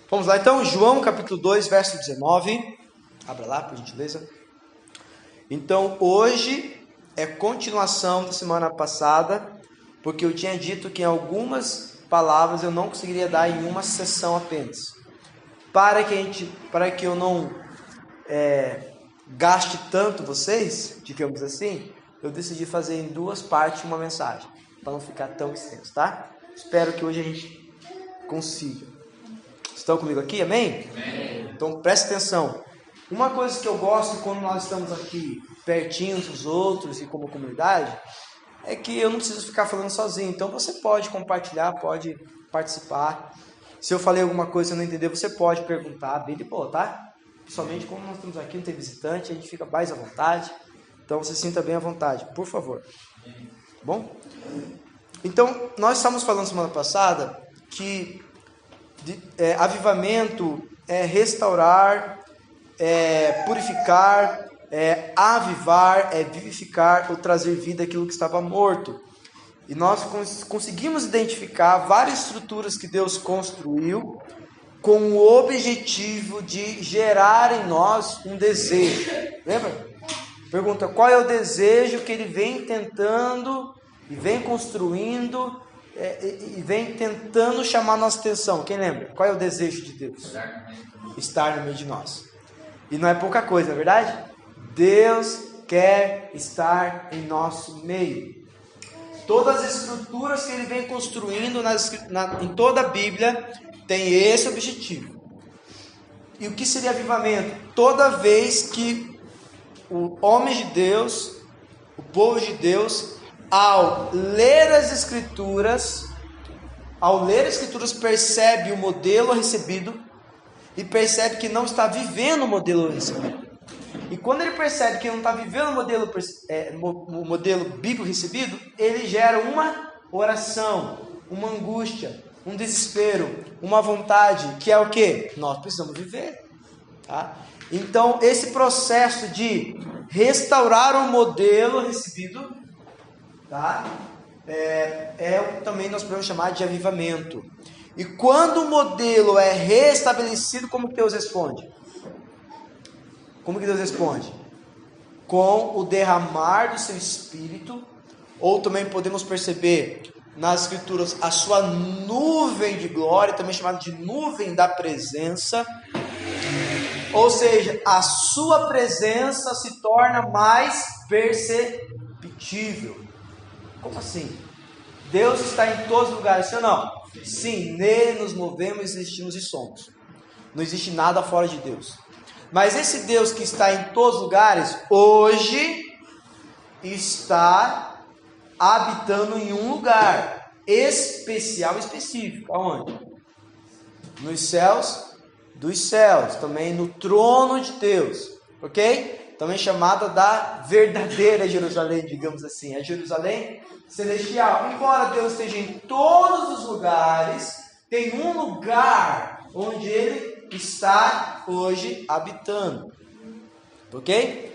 Vamos lá então, João capítulo 2, verso 19. Abra lá, por gentileza. Então, hoje é continuação da semana passada, porque eu tinha dito que em algumas palavras eu não conseguiria dar em uma sessão apenas. Para que eu não gaste tanto vocês, digamos assim, eu decidi fazer em duas partes uma mensagem, para não ficar tão extenso, tá? Espero que hoje a gente consiga. Estão comigo aqui? Amém? Amém. Então preste atenção. Uma coisa que eu gosto quando nós estamos aqui pertinho dos outros e como comunidade, é que eu não preciso ficar falando sozinho. Então você pode compartilhar, pode participar. Se eu falei alguma coisa e você não entender, você pode perguntar, bem de boa, tá? Principalmente quando nós estamos aqui, não tem visitante, a gente fica mais à vontade. Então você sinta bem à vontade, por favor. Bom? Então, nós estávamos falando semana passada que avivamento é restaurar, purificar, avivar, vivificar ou trazer vida àquilo que estava morto. E nós conseguimos identificar várias estruturas que Deus construiu com o objetivo de gerar em nós um desejo. Lembra? Pergunta, qual é o desejo que ele vem tentando e vem construindo e vem tentando chamar nossa atenção? Quem lembra? Qual é o desejo de Deus? Estar no meio de nós. E não é pouca coisa, não é verdade? Deus quer estar em nosso meio. Todas as estruturas que ele vem construindo em toda a Bíblia tem esse objetivo. E o que seria avivamento? Toda vez que o homem de Deus, o povo de Deus, ao ler as Escrituras, percebe o modelo recebido e percebe que não está vivendo o modelo recebido. E quando ele percebe que não está vivendo o modelo bíblico recebido, ele gera uma oração, uma angústia, um desespero, uma vontade, que é o que? Nós precisamos viver. Tá? Então, esse processo de restaurar o modelo recebido, tá? Também nós podemos chamar de avivamento. E quando o modelo é restabelecido, como que Deus responde? Como que Deus responde? Com o derramar do seu Espírito, ou também podemos perceber nas Escrituras a sua nuvem de glória, também chamada de nuvem da presença. Ou seja, a sua presença se torna mais perceptível. Como assim? Deus está em todos os lugares, sim ou não? Sim, nele nos movemos, existimos e somos. Não existe nada fora de Deus. Mas esse Deus que está em todos os lugares, hoje está habitando em um lugar especial, específico. Aonde? Nos céus dos céus, também no trono de Deus, ok? Também chamada da verdadeira Jerusalém, digamos assim, a Jerusalém celestial. Embora Deus esteja em todos os lugares, tem um lugar onde Ele está hoje habitando, ok?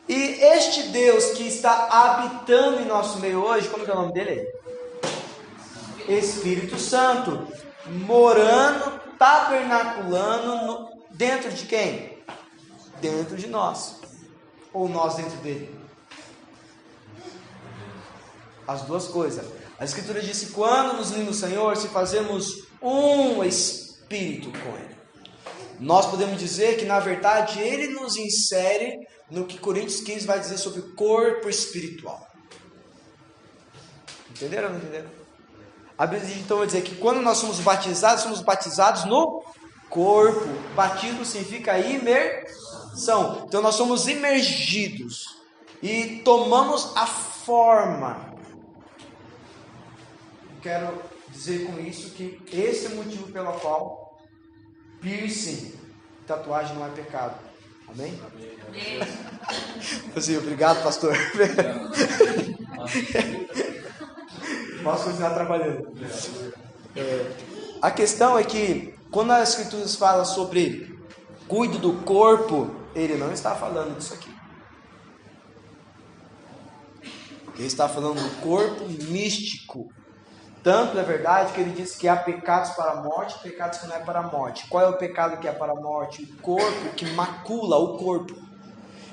E este Deus que está habitando em nosso meio hoje, como que é o nome dele? Espírito Santo, morando, tabernaculando dentro de quem? Dentro de nós. Ou nós dentro dele? As duas coisas. A Escritura disse, quando nos unimos no Senhor, se fazemos um Espírito com Ele. Nós podemos dizer que, na verdade, Ele nos insere no que Coríntios 15 vai dizer sobre o corpo espiritual. Entenderam ou não entenderam? A Bíblia então vai dizer que quando nós somos batizados no corpo. Batismo significa imersão. Então nós somos imergidos e tomamos a forma. Quero dizer com isso que esse é o motivo pelo qual piercing, tatuagem não é pecado. Amém? Amém. Assim, obrigado, pastor. Posso continuar trabalhando. A questão é que quando as Escrituras falam sobre cuide do corpo, ele não está falando disso aqui. Ele está falando do corpo místico. Tanto é verdade que ele diz que há pecados para a morte e pecados que não é para a morte. Qual é o pecado que é para a morte? O corpo que macula o corpo,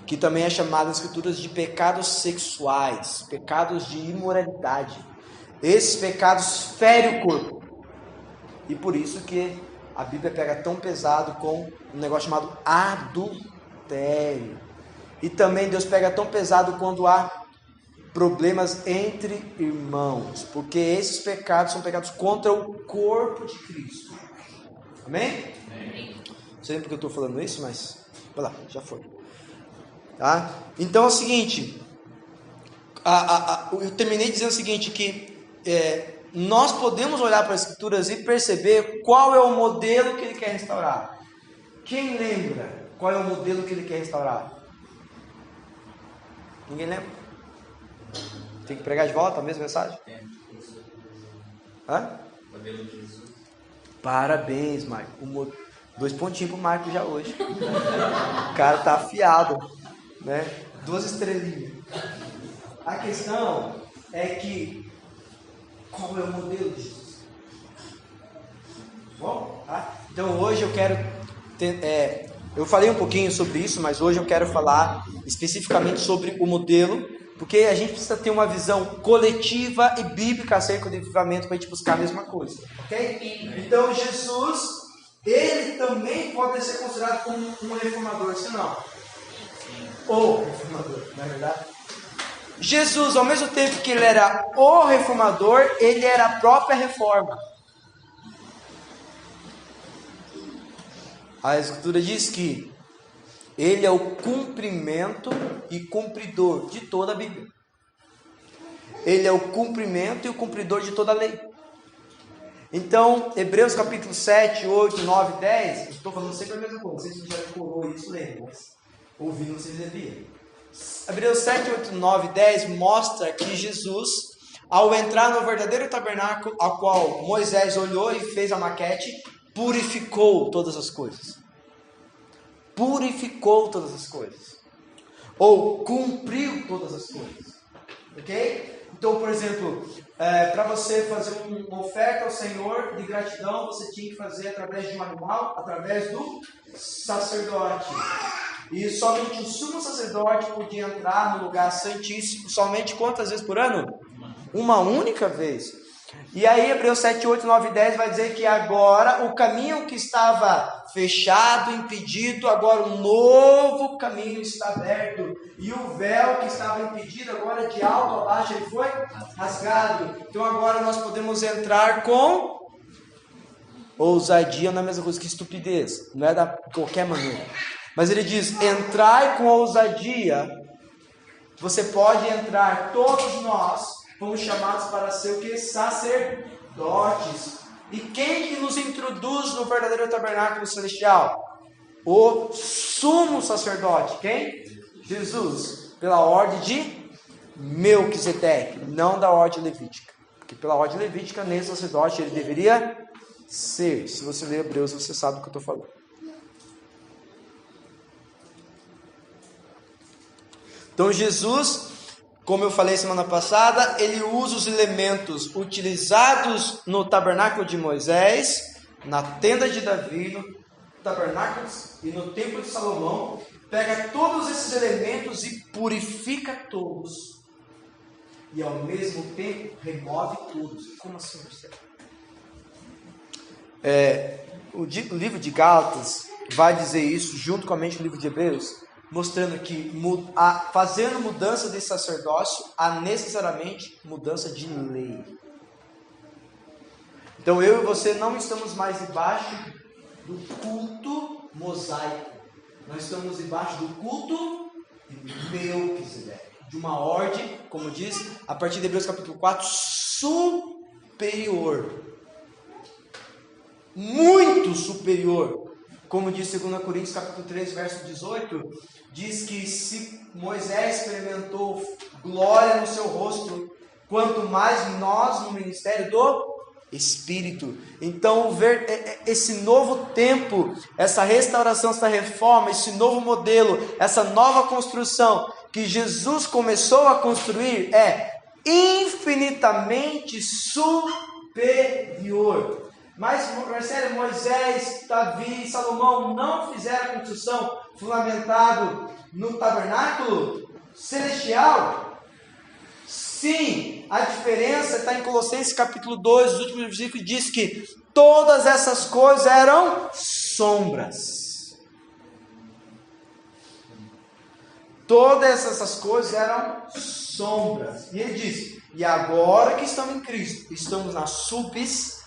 que também é chamado nas escrituras de pecados sexuais, pecados de imoralidade. Esses pecados ferem o corpo. E por isso que a Bíblia pega tão pesado com um negócio chamado adultério. E também Deus pega tão pesado quando há problemas entre irmãos, porque esses pecados são pecados contra o corpo de Cristo. Amém? Não sei nem porque eu estou falando isso, mas vai lá, já foi. Tá? Então é o seguinte, eu terminei dizendo o seguinte, que nós podemos olhar para as Escrituras e perceber qual é o modelo que ele quer restaurar. Quem lembra qual é o modelo que ele quer restaurar? Ninguém lembra? Tem que pregar de volta a mesma mensagem? Hã? Modelo de Jesus. Parabéns, Marco. 2 pontinhos pro Marco já hoje. O cara tá afiado, né? 2 estrelinhas. A questão é que qual é o modelo de Jesus? Bom, tá? Então hoje eu quero eu falei um pouquinho sobre isso, mas hoje eu quero falar especificamente sobre o modelo, porque a gente precisa ter uma visão coletiva e bíblica acerca do avivamento para a gente buscar a mesma coisa, ok? Então Jesus, ele também pode ser considerado como um reformador, se não? Ou reformador, não é verdade? Jesus, ao mesmo tempo que ele era o reformador, ele era a própria reforma. A Escritura diz que ele é o cumprimento e cumpridor de toda a Bíblia. Ele é o cumprimento e o cumpridor de toda a lei. Então, Hebreus capítulo 7, 8, 9, 10, estou falando sempre a mesma coisa, vocês já decorou isso, lembra, mas ouvindo vocês deviam. Hebreus 7, 8, 9, 10 mostra que Jesus, ao entrar no verdadeiro tabernáculo, ao qual Moisés olhou e fez a maquete, purificou todas as coisas. Purificou todas as coisas. Ou cumpriu todas as coisas. Ok? Então, por exemplo, para você fazer uma oferta ao Senhor de gratidão, você tinha que fazer através de um animal, através do sacerdote. E somente o sumo sacerdote podia entrar no lugar santíssimo, somente quantas vezes por ano? Uma única vez. E aí Hebreus 7, 8, 9 e 10 vai dizer que agora o caminho que estava fechado, impedido, agora um novo caminho está aberto. E o véu que estava impedido, agora de alto a baixo, ele foi rasgado. Então agora nós podemos entrar com ousadia, não é a mesma coisa que estupidez, não é da qualquer maneira. Mas ele diz, entrai com ousadia. Você pode entrar, todos nós fomos chamados para ser o que? Sacerdotes. E quem que nos introduz no verdadeiro tabernáculo celestial? O sumo sacerdote. Quem? Jesus. Pela ordem de Melquisedeque, não da ordem levítica. Porque pela ordem levítica, nem sacerdote ele deveria ser. Se você ler Hebreus, você sabe do que eu estou falando. Então Jesus, como eu falei semana passada, ele usa os elementos utilizados no tabernáculo de Moisés, na tenda de Davi, no tabernáculo e no templo de Salomão, pega todos esses elementos e purifica todos. E ao mesmo tempo remove todos. Como assim, Marcelo? O livro de Gálatas vai dizer isso, junto com o livro de Hebreus, mostrando que fazendo mudança de sacerdócio, há necessariamente mudança de lei. Então eu e você não estamos mais debaixo do culto mosaico. Nós estamos debaixo do culto de Melquisedeque, de uma ordem, como diz, a partir de Hebreus capítulo 4, superior. Muito superior. Como diz 2 Coríntios capítulo 3, verso 18, diz que se Moisés experimentou glória no seu rosto, quanto mais nós no ministério do Espírito. Então esse novo tempo, essa restauração, essa reforma, esse novo modelo, essa nova construção que Jesus começou a construir é infinitamente superior superior. Mas, Marcelo, Moisés, Davi e Salomão não fizeram a construção fundamentado no tabernáculo celestial? Sim, a diferença está em Colossenses capítulo 2, os últimos versículos, diz que todas essas coisas eram sombras. Todas essas coisas eram sombras. E ele diz, e agora que estamos em Cristo, estamos na substância.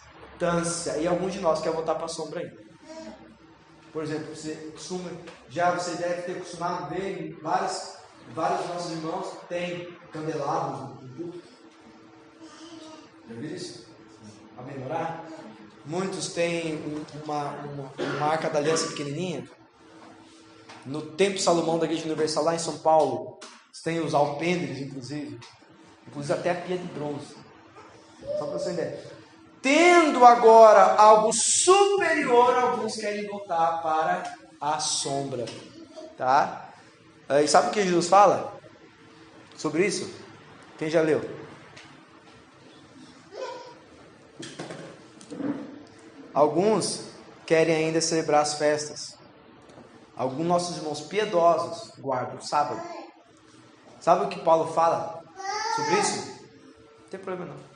E alguns de nós querem voltar para a sombra ainda. Por exemplo, você deve ter acostumado a ver vários nossos irmãos que têm candelabros no culto. Já viu isso? A memorar? Muitos têm uma marca da aliança pequenininha. No Templo Salomão da Igreja Universal, lá em São Paulo, tem os alpendres, inclusive até a pia de bronze. Só para você entender. Tendo agora algo superior, alguns querem voltar para a sombra. Tá? E sabe o que Jesus fala sobre isso? Quem já leu? Alguns querem ainda celebrar as festas. Alguns nossos irmãos piedosos guardam o sábado. Sabe o que Paulo fala sobre isso? Não tem problema não.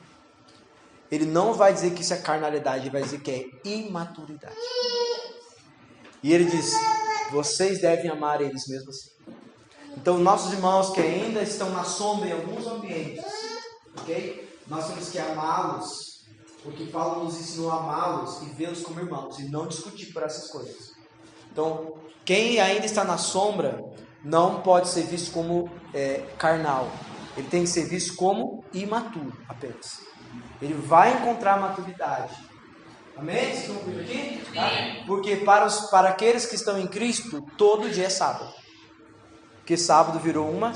Ele não vai dizer que isso é carnalidade, ele vai dizer que é imaturidade. E ele diz, vocês devem amar eles mesmo assim. Então, nossos irmãos que ainda estão na sombra em alguns ambientes, ok? Nós temos que amá-los, porque Paulo nos ensinou a amá-los e vê-los como irmãos, e não discutir por essas coisas. Então, quem ainda está na sombra, não pode ser visto como carnal. Ele tem que ser visto como imaturo, apenas. Ele vai encontrar maturidade. Amém? Vocês estão comigo aqui? Tá? Porque para aqueles que estão em Cristo, todo dia é sábado. Porque sábado virou uma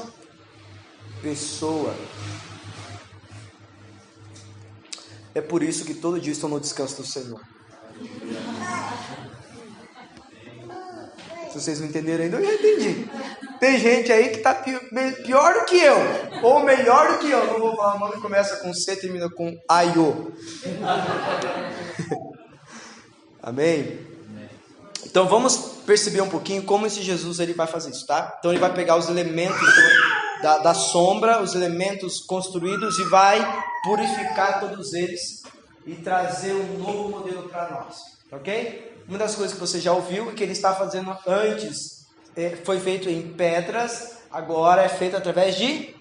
pessoa. É por isso que todo dia estão no descanso do Senhor. Se vocês não entenderam ainda, eu já entendi. Tem gente aí que está pior do que eu, ou melhor do que eu. Não vou falar, mano, começa com C, termina com Aiô. Amém? Então vamos perceber um pouquinho como esse Jesus ele vai fazer isso, tá? Então ele vai pegar os elementos da sombra, os elementos construídos e vai purificar todos eles e trazer um novo modelo para nós, ok? Uma das coisas que você já ouviu é que ele está fazendo antes, foi feito em pedras, agora é feito através de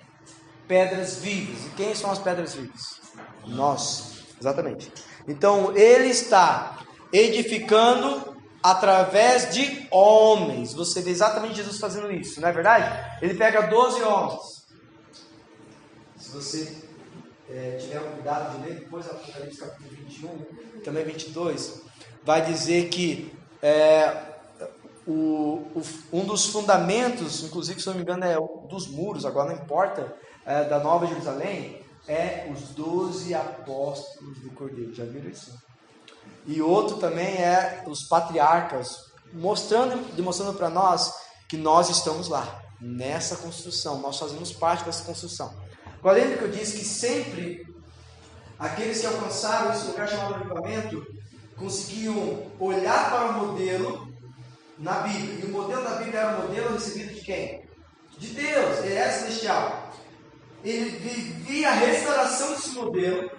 pedras vivas. E quem são as pedras vivas? Nós, exatamente. Então ele está edificando através de homens. Você vê exatamente Jesus fazendo isso, não é verdade? Ele pega 12 homens. Se você tiver um cuidado de ler, depois Apocalipse capítulo 21, também 22, vai dizer que um dos fundamentos, inclusive se não me engano é dos muros, agora não importa, da Nova Jerusalém, é os 12 apóstolos do Cordeiro. Já viram isso? E outro também é os patriarcas, demonstrando para nós que nós estamos lá, nessa construção, nós fazemos parte dessa construção. Agora lembra que eu disse que sempre aqueles que alcançaram esse lugar chamado avivamento conseguiam olhar para o modelo na Bíblia. E o modelo da Bíblia era o modelo recebido de quem? De Deus, ele era celestial. Ele vivia a restauração desse modelo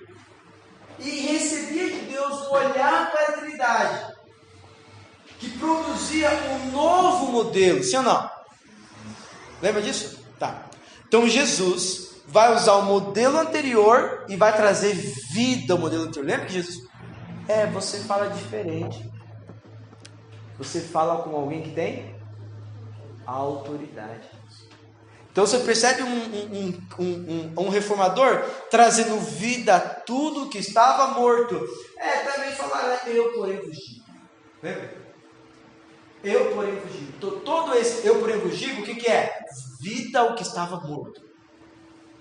e recebia de Deus o olhar para a eternidade, que produzia um novo modelo, sim ou não? Lembra disso? Tá. Então Jesus vai usar o modelo anterior e vai trazer vida ao modelo anterior. Lembra que Jesus... você fala diferente. Você fala com alguém que tem autoridade. Então você percebe um reformador trazendo vida a tudo que estava morto. Também falaram, eu porém vos digo. Lembra? Eu porém vos digo. Todo esse eu porém vos digo, o que é? Vida ao que estava morto.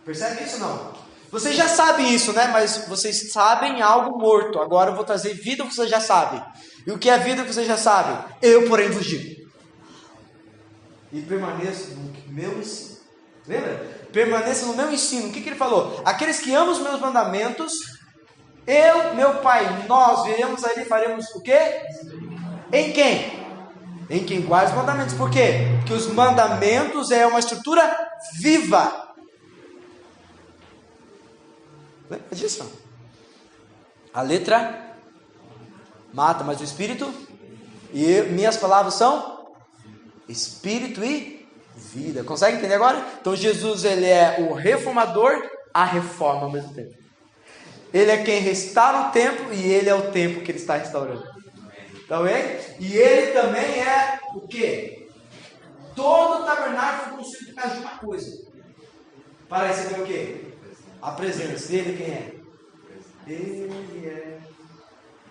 Percebe isso ou não? Vocês já sabem isso, né? Mas vocês sabem algo morto. Agora eu vou trazer vida ao que vocês já sabem. E o que é vida que vocês já sabem? Eu porém vos digo. E permaneço no meu ensino. Lembra? Permaneça no meu ensino. O que ele falou? Aqueles que amam os meus mandamentos Eu, meu Pai, nós viremos ali e faremos o quê? Em quem? Em quem guarda os mandamentos. Por quê? Porque os mandamentos é uma estrutura viva. Lembra disso? A letra mata, mas o espírito, e minhas palavras são espírito e vida. Consegue entender agora? Então Jesus, ele é o reformador, a reforma ao mesmo tempo. Ele é quem restaura o templo e ele é o templo que ele está restaurando. Tá bem? E ele também é o quê? Todo o tabernáculo foi construído por causa de uma coisa. Para receber o quê? A presença dele. Quem é? Ele é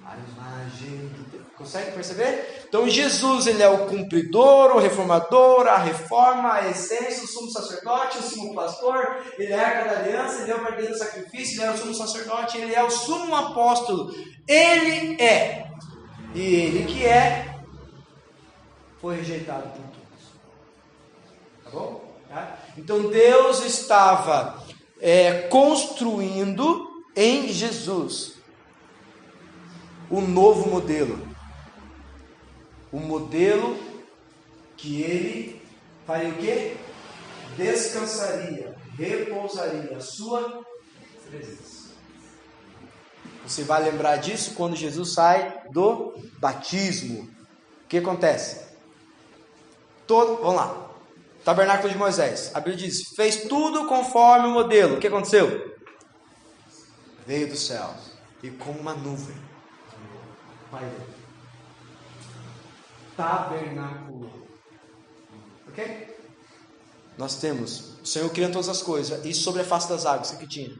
a imagem de Deus. Consegue perceber? Então Jesus, ele é o cumpridor, o reformador, a reforma, a essência, o sumo sacerdote, o sumo pastor, ele é a arca da aliança, ele é o verdadeiro sacrifício, ele é o sumo sacerdote, ele é o sumo apóstolo. Ele é. E ele que é, foi rejeitado por todos. Tá bom? Tá? Então Deus estava construindo em Jesus o novo modelo. O modelo que ele faria o quê? Descansaria, repousaria a sua presença. Você vai lembrar disso quando Jesus sai do batismo. O que acontece? Vamos lá. Tabernáculo de Moisés. A Bíblia diz: fez tudo conforme o modelo. O que aconteceu? Veio do céu e como uma nuvem. Tabernáculo. Ok? Nós temos o Senhor criando todas as coisas. E sobre a face das águas, o que tinha?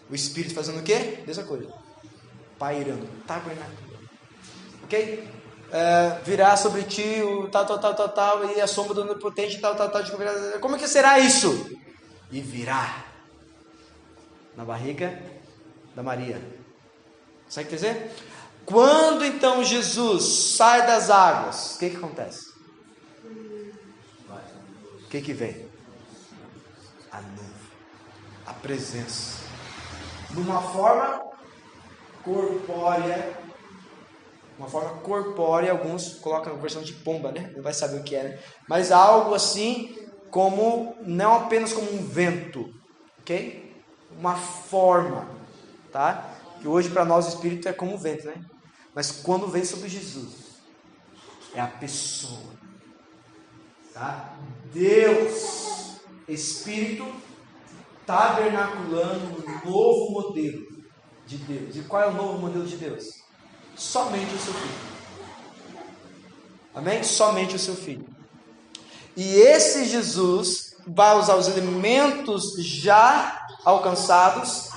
O Espírito fazendo o quê? Mesma coisa. Pairando. Tabernáculo. Ok? Virá sobre ti o tal, e a sombra do onipotente, tal. Como é que será isso? E virá na barriga da Maria. Consegue dizer? Quando então Jesus sai das águas, o que acontece? O que vem? A nuvem, a presença, numa forma corpórea. Uma forma corpórea, alguns colocam a versão de pomba, né? Não vai saber o que é, né? Mas algo assim, como, não apenas como um vento, ok? Uma forma, tá? Que hoje para nós o Espírito é como um vento, né? Mas quando vem sobre Jesus, é a pessoa, tá? Deus, Espírito, tabernaculando um novo modelo de Deus. E qual é o novo modelo de Deus? Somente o seu filho. Amém? Somente o seu filho. E esse Jesus vai usar os elementos já alcançados,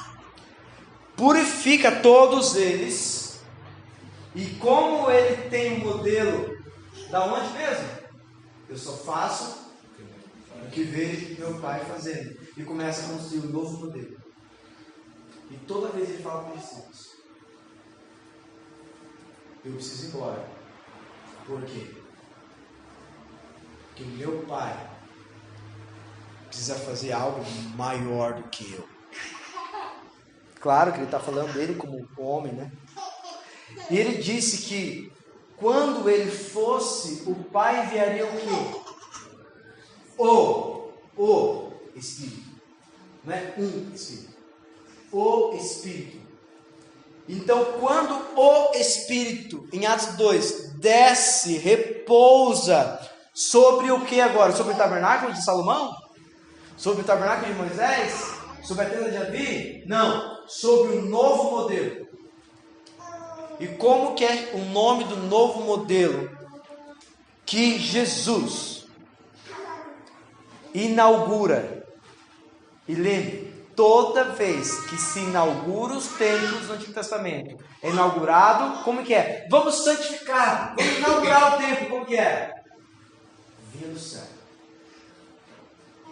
purifica todos eles, e como ele tem um modelo da onde mesmo? Eu só faço o que vejo meu pai fazendo. E começa a construir um novo modelo. E toda vez ele fala com os discípulos: eu preciso ir embora. Por quê? Porque meu pai precisa fazer algo maior do que eu. Claro que ele está falando dele como homem, né? E ele disse que quando ele fosse, o pai enviaria o quê? O Espírito. Não é um Espírito. O Espírito. Então, quando o Espírito, em Atos 2, desce, repousa sobre o que agora? Sobre o tabernáculo de Salomão? Sobre o tabernáculo de Moisés? Sobre a tenda de Davi? Não, sobre o novo modelo. E como que é o nome do novo modelo? Que Jesus inaugura. E lembre, toda vez que se inaugura os templos no Antigo Testamento, é inaugurado, como que é? Vamos santificar, vamos inaugurar o templo, como que é? Vinha do céu.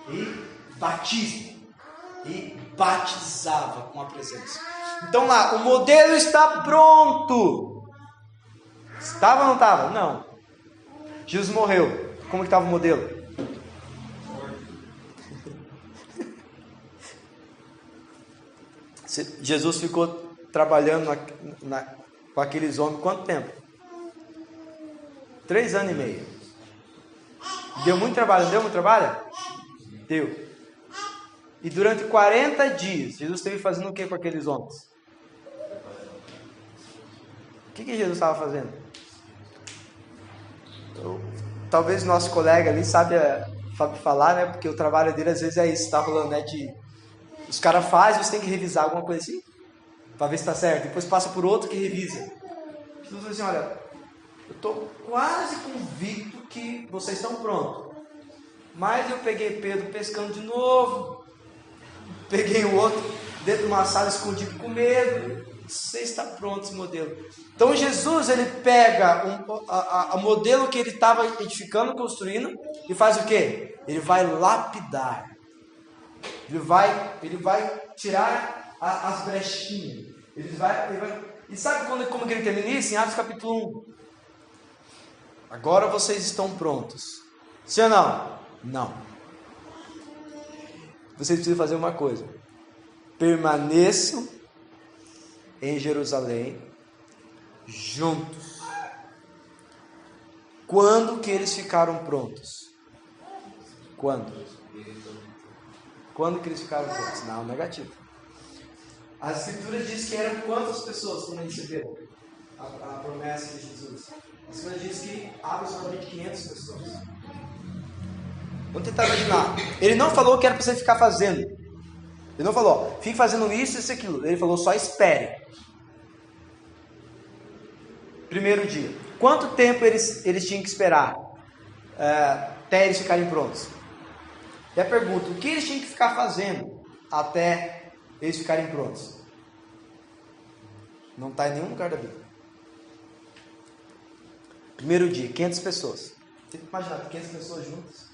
E batismo. E batizava com a presença. Então lá, o modelo está pronto. Estava ou não estava? Não. Jesus morreu. Como que estava o modelo? Jesus ficou trabalhando com aqueles homens quanto tempo? 3 anos e meio. Deu muito trabalho, não deu muito trabalho? Deu. E durante 40 dias, Jesus esteve fazendo o que com aqueles homens? O que Jesus estava fazendo? Talvez nosso colega ali sabe falar, né? Porque o trabalho dele às vezes é isso, tá rolando, né? Os caras fazem, você tem que revisar alguma coisa assim, para ver se está certo. Depois passa por outro que revisa. Jesus falou assim, olha, eu estou quase convicto que vocês estão prontos. Mas eu peguei Pedro pescando de novo. Peguei o outro dentro de uma sala escondido com medo. Você está pronto esse modelo. Então Jesus, ele pega o modelo que ele estava edificando, construindo, e faz o quê? Ele vai lapidar. Ele vai tirar as brechinhas. E sabe como que ele termina isso? Em Atos capítulo 1. Agora vocês estão prontos. Sim ou não? Não. Vocês precisam fazer uma coisa. Permaneçam em Jerusalém juntos. Quando que eles ficaram prontos? Quando que eles ficaram prontos? Não, negativo. As escrituras diz que eram quantas pessoas quando receberam a promessa de Jesus? As escrituras diz que aproximadamente 500 pessoas. Vamos tentar imaginar. Ele não falou que era para você ficar fazendo. Ele não falou, fique fazendo isso e aquilo. Ele falou, só espere. Primeiro dia. Quanto tempo eles tinham que esperar até eles ficarem prontos? E a pergunta, o que eles tinham que ficar fazendo até eles ficarem prontos? Não está em nenhum lugar da Bíblia. Primeiro dia, 500 pessoas. Você tem que imaginar, 500 pessoas juntas,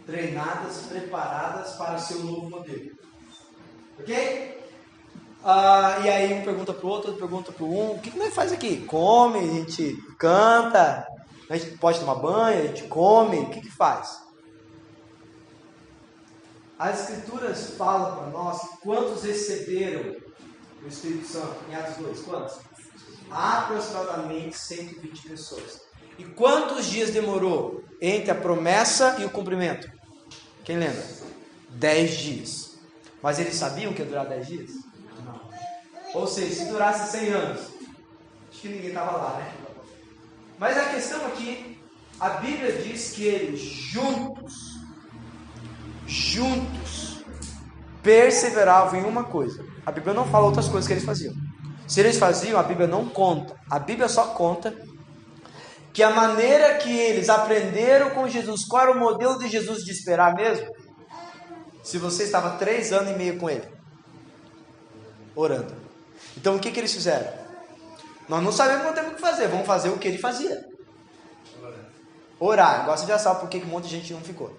treinadas, preparadas para o seu novo modelo. Ok? E aí um pergunta para o outro pergunta para o que nós faz aqui? Come, a gente canta, a gente pode tomar banho, a gente come, o que faz? As escrituras falam para nós quantos receberam o Espírito Santo em Atos 2, quantos? Aproximadamente 120 pessoas. E quantos dias demorou entre a promessa e o cumprimento? Quem lembra? 10 dias. Mas eles sabiam que ia durar 10 dias? Não. Ou seja, se durasse 100 anos, acho que ninguém estava lá, né? Mas a questão aqui, a Bíblia diz que eles juntos, perseveravam em uma coisa. A Bíblia não fala outras coisas que eles faziam. Se eles faziam, a Bíblia não conta. A Bíblia só conta que a maneira que eles aprenderam com Jesus, qual era o modelo de Jesus de esperar mesmo? Se você estava 3 anos e meio com ele, orando. Então o que eles fizeram? Nós não sabemos quanto temos que fazer, vamos fazer o que ele fazia. Orar. Agora você já sabe por que um monte de gente não ficou.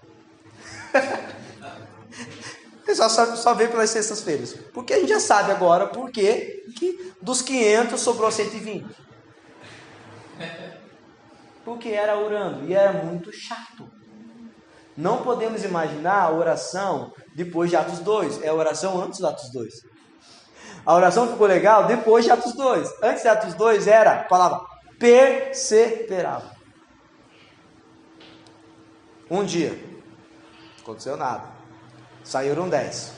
O pessoal só veio pelas sextas-feiras. Porque a gente já sabe agora por que dos 500 sobrou 120. Porque era orando e era muito chato. Não podemos imaginar a oração depois de Atos 2. É a oração antes de Atos 2. A oração ficou legal depois de Atos 2. Antes de Atos 2 era a palavra perseverava. Um dia, não aconteceu nada. Saíram 10.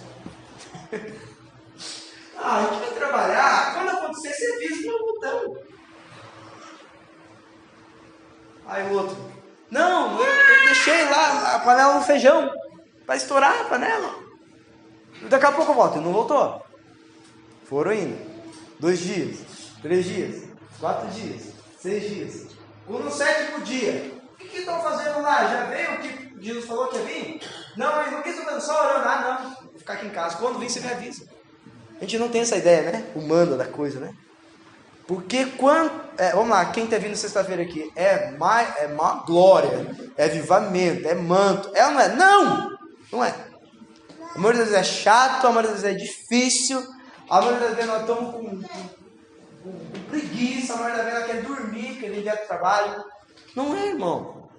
A gente vai trabalhar. Quando acontecer, você avisa no botão. Aí o outro, não, eu deixei lá a panela no feijão para estourar a panela. Daqui a pouco eu volto. E não voltou. Foram indo. 2 dias, 3 dias, 4 dias, 6 dias. No 7º dia, o que estão fazendo lá? Já veio o que Jesus falou que ia vir? Não, mas o que estão fazendo? Só orando. Não, vou ficar aqui em casa. Quando vir, você me avisa. A gente não tem essa ideia, né? Humana da coisa, né? Porque vamos lá, quem está vindo sexta-feira aqui, é má glória, é avivamento, é manto, é ou não é? Não é. A maioria das vezes é chato, a maioria das vezes é difícil, a maioria das vezes nós estamos com preguiça, a maioria das vezes nós queremos dormir, porque a gente vai para o trabalho. Não é, irmão.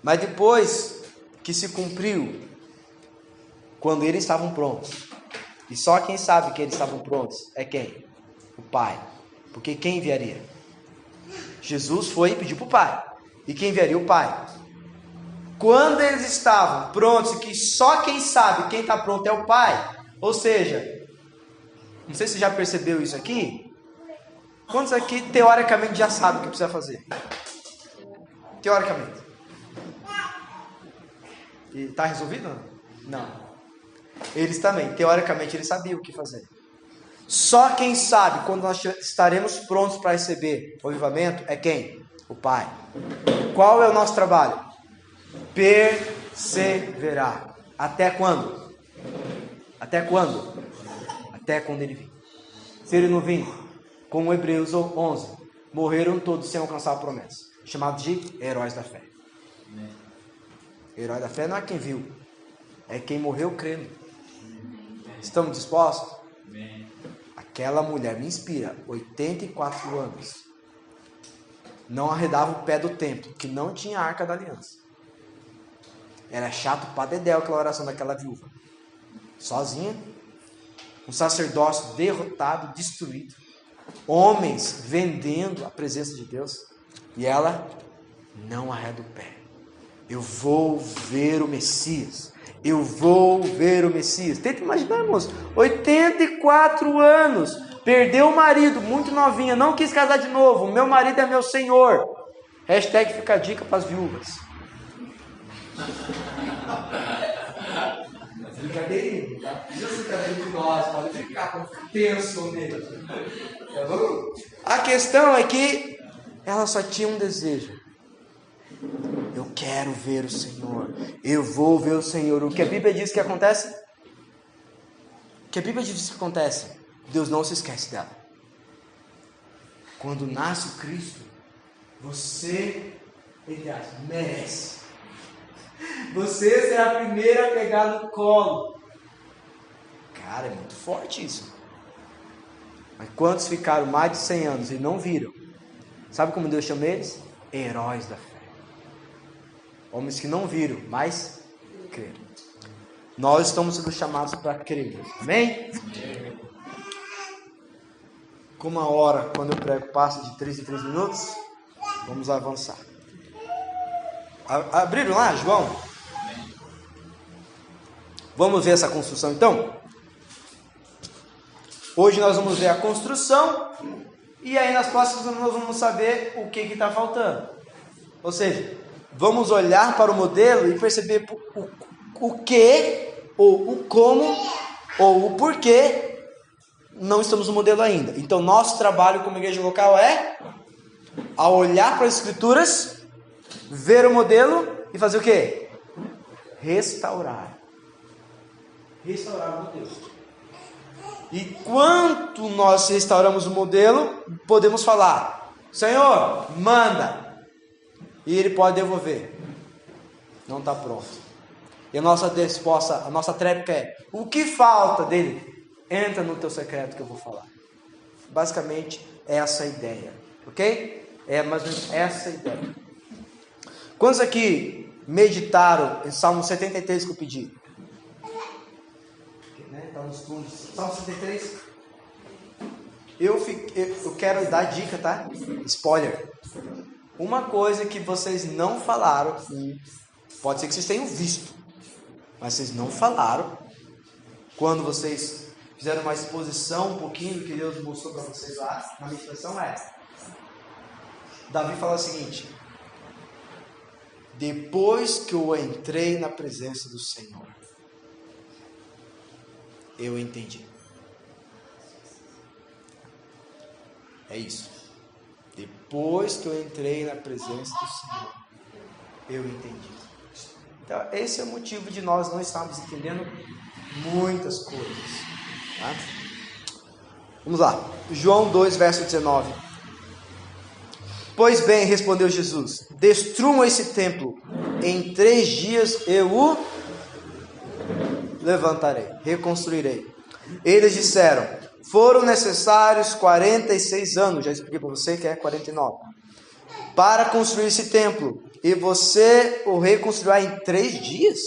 Mas depois que se cumpriu, quando eles estavam prontos, E só quem sabe que eles estavam prontos é quem? O Pai. Porque quem enviaria? Jesus foi e pediu para o Pai. E quem enviaria? O Pai. Quando eles estavam prontos, que só quem sabe quem está pronto é o Pai. Ou seja, não sei se você já percebeu isso aqui. Quantos aqui teoricamente já sabem o que precisa fazer? Teoricamente. E está resolvido? Não. Eles também, teoricamente, eles sabiam o que fazer. Só quem sabe quando nós estaremos prontos para receber o avivamento é quem? O Pai. Qual é o nosso trabalho? Perseverar. Até quando? Até quando? Até quando ele vir. Se ele não vir, como Hebreus 11, morreram todos sem alcançar a promessa. Chamados de heróis da fé. Herói da fé não é quem viu, é quem morreu crendo. Estamos dispostos? Aquela mulher me inspira, 84 anos. Não arredava o pé do templo, que não tinha a arca da aliança. Era chato pra dedéu aquela oração daquela viúva. Sozinha. Um sacerdócio derrotado, destruído. Homens vendendo a presença de Deus. E ela não arreda o pé. Eu vou ver o Messias. Eu vou ver o Messias. Tenta imaginar, irmãos. 84 anos. Perdeu o marido, muito novinha. Não quis casar de novo. Meu marido é meu senhor. Hashtag fica a dica para as viúvas. Brincadeirinha, tá? Não precisa ficar entre nós. Pode ficar tenso nele. Tá bom? A questão é que ela só tinha um desejo. Eu quero ver o Senhor. Eu vou ver o Senhor. O que a Bíblia diz que acontece? O que a Bíblia diz que acontece? Deus não se esquece dela. Quando nasce o Cristo, você, merece. Você será a primeira a pegar no colo. Cara, é muito forte isso. Mas quantos ficaram mais de 100 anos e não viram? Sabe como Deus chama eles? Heróis da fé. Homens que não viram, mas creram. Nós estamos sendo chamados para crer. Amém? Com uma hora, quando eu prego, passa de 3 em 3 minutos. Vamos avançar. Abriram lá, João? Vamos ver essa construção então? Hoje nós vamos ver a construção. E aí nas próximas nós vamos saber o que está faltando. Ou seja, vamos olhar para o modelo e perceber o que, ou o como, ou o porquê não estamos no modelo ainda. Então, nosso trabalho como igreja local é, ao olhar para as escrituras, ver o modelo e fazer o quê? Restaurar. Restaurar o modelo. E quanto nós restauramos o modelo, podemos falar, Senhor, manda. E Ele pode devolver. Não está pronto. E a nossa resposta, a nossa tréplica é, o que falta dele? Entra no teu secreto que eu vou falar. Basicamente, essa é a ideia. Ok? É mais ou menos essa a ideia. Quantos aqui meditaram em Salmo 73 que eu pedi? Está nos fundos. Salmo 73. Eu quero dar dica, tá? Spoiler. Uma coisa que vocês não falaram, pode ser que vocês tenham visto, mas vocês não falaram, quando vocês fizeram uma exposição um pouquinho do que Deus mostrou para vocês lá, na meditação Davi fala o seguinte, depois que eu entrei na presença do Senhor, eu entendi. É isso. Depois que eu entrei na presença do Senhor, eu entendi. Então, esse é o motivo de nós não estarmos entendendo muitas coisas. Tá? Vamos lá. João 2, verso 19. Pois bem, respondeu Jesus, destruam esse templo. Em 3 dias eu o levantarei, reconstruirei. Eles disseram, foram necessários 46 anos, já expliquei para você que é 49, para construir esse templo, e você o reconstruirá em 3 dias?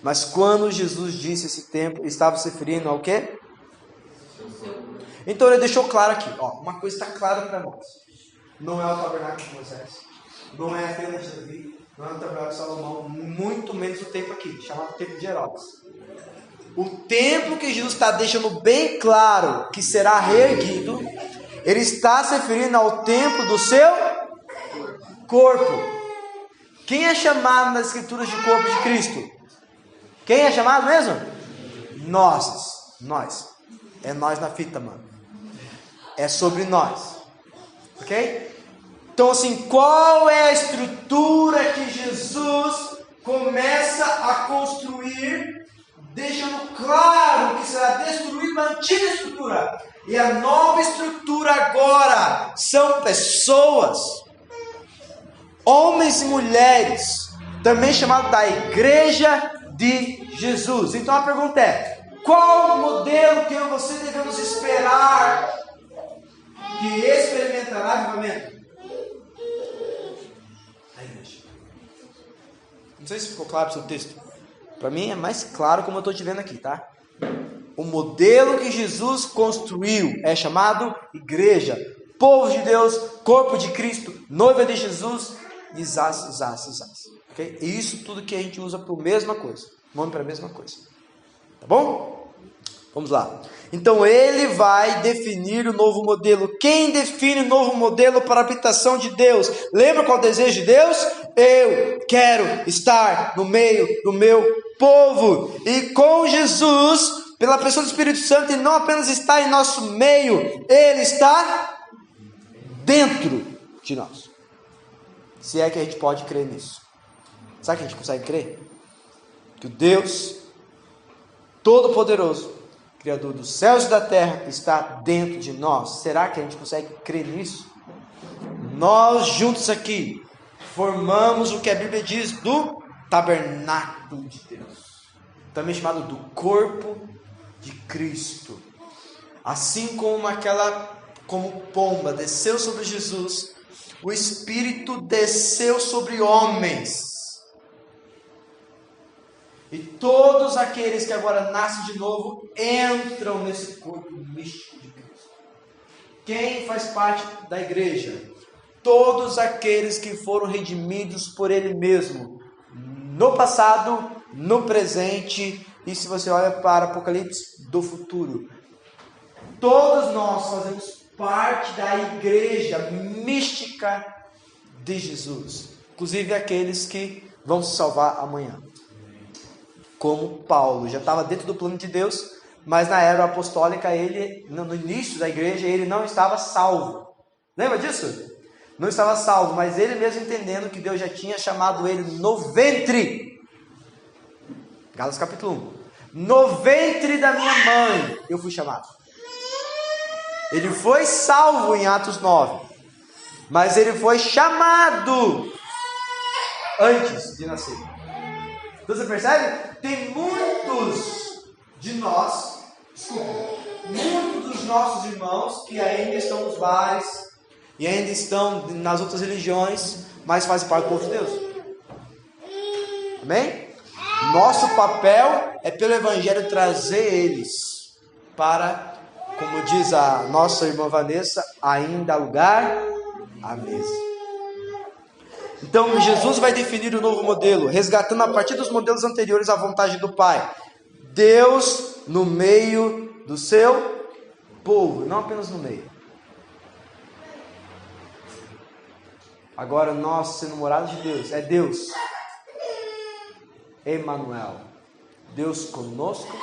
Mas quando Jesus disse esse templo, estava se referindo ao quê? Então ele deixou claro aqui, ó, uma coisa está clara para nós. Não é o tabernáculo de Moisés, não é a tenda de Davi, não é o tabernáculo de Salomão, muito menos o templo aqui, chamado templo de Herodes. O templo que Jesus está deixando bem claro que será reerguido, ele está se referindo ao templo do seu corpo. Quem é chamado nas escrituras de corpo de Cristo? Quem é chamado mesmo? Nós. É nós na fita, mano. É sobre nós. Ok? Então assim, qual é a estrutura que Jesus começa a construir, deixando claro que será destruída a antiga estrutura? E a nova estrutura agora são pessoas, homens e mulheres, também chamado da igreja de Jesus. Então a pergunta é: qual modelo que você devemos esperar que experimentará avivamento? A igreja. Não sei se ficou claro para o seu texto. Para mim é mais claro como eu estou te vendo aqui, tá? O modelo que Jesus construiu é chamado igreja, povo de Deus, corpo de Cristo, noiva de Jesus, Isás. Okay? E isso tudo que a gente usa para a mesma coisa, nome para a mesma coisa. Tá bom? Vamos lá. Então ele vai definir o novo modelo. Quem define o novo modelo para a habitação de Deus? Lembra qual é o desejo de Deus? Eu quero estar no meio do meu povo. E com Jesus, pela pessoa do Espírito Santo, ele não apenas está em nosso meio, ele está dentro de nós. Se é que a gente pode crer nisso. Sabe que a gente consegue crer? Que o Deus Todo-Poderoso, Criador dos céus e da terra, está dentro de nós. Será que a gente consegue crer nisso? Nós juntos aqui formamos o que a Bíblia diz do tabernáculo de Deus, também chamado do corpo de Cristo. Assim como pomba desceu sobre Jesus, o Espírito desceu sobre homens. E todos aqueles que agora nascem de novo entram nesse corpo místico de Cristo. Quem faz parte da igreja? Todos aqueles que foram redimidos por Ele mesmo, no passado, no presente, e se você olha para Apocalipse, do futuro. Todos nós fazemos parte da igreja mística de Jesus, inclusive aqueles que vão se salvar amanhã. Como Paulo, já estava dentro do plano de Deus, mas na era apostólica, ele, no início da igreja, ele não estava salvo. Lembra disso? Não estava salvo, mas ele mesmo entendendo que Deus já tinha chamado ele no ventre. Gálatas capítulo 1. No ventre da minha mãe, eu fui chamado. Ele foi salvo em Atos 9, mas ele foi chamado antes de nascer. Então você percebe? Tem muitos de nós, muitos dos nossos irmãos que ainda estão nos bares e ainda estão nas outras religiões, mas fazem parte do povo de Deus. Amém? Nosso papel é pelo Evangelho trazer eles para, como diz a nossa irmã Vanessa, ainda há lugar à mesa. Então Jesus vai definir o novo modelo, resgatando a partir dos modelos anteriores a vontade do Pai. Deus no meio do seu povo, não apenas no meio. Agora nós, sendo morados de Deus, é Deus, Emmanuel, Deus conosco,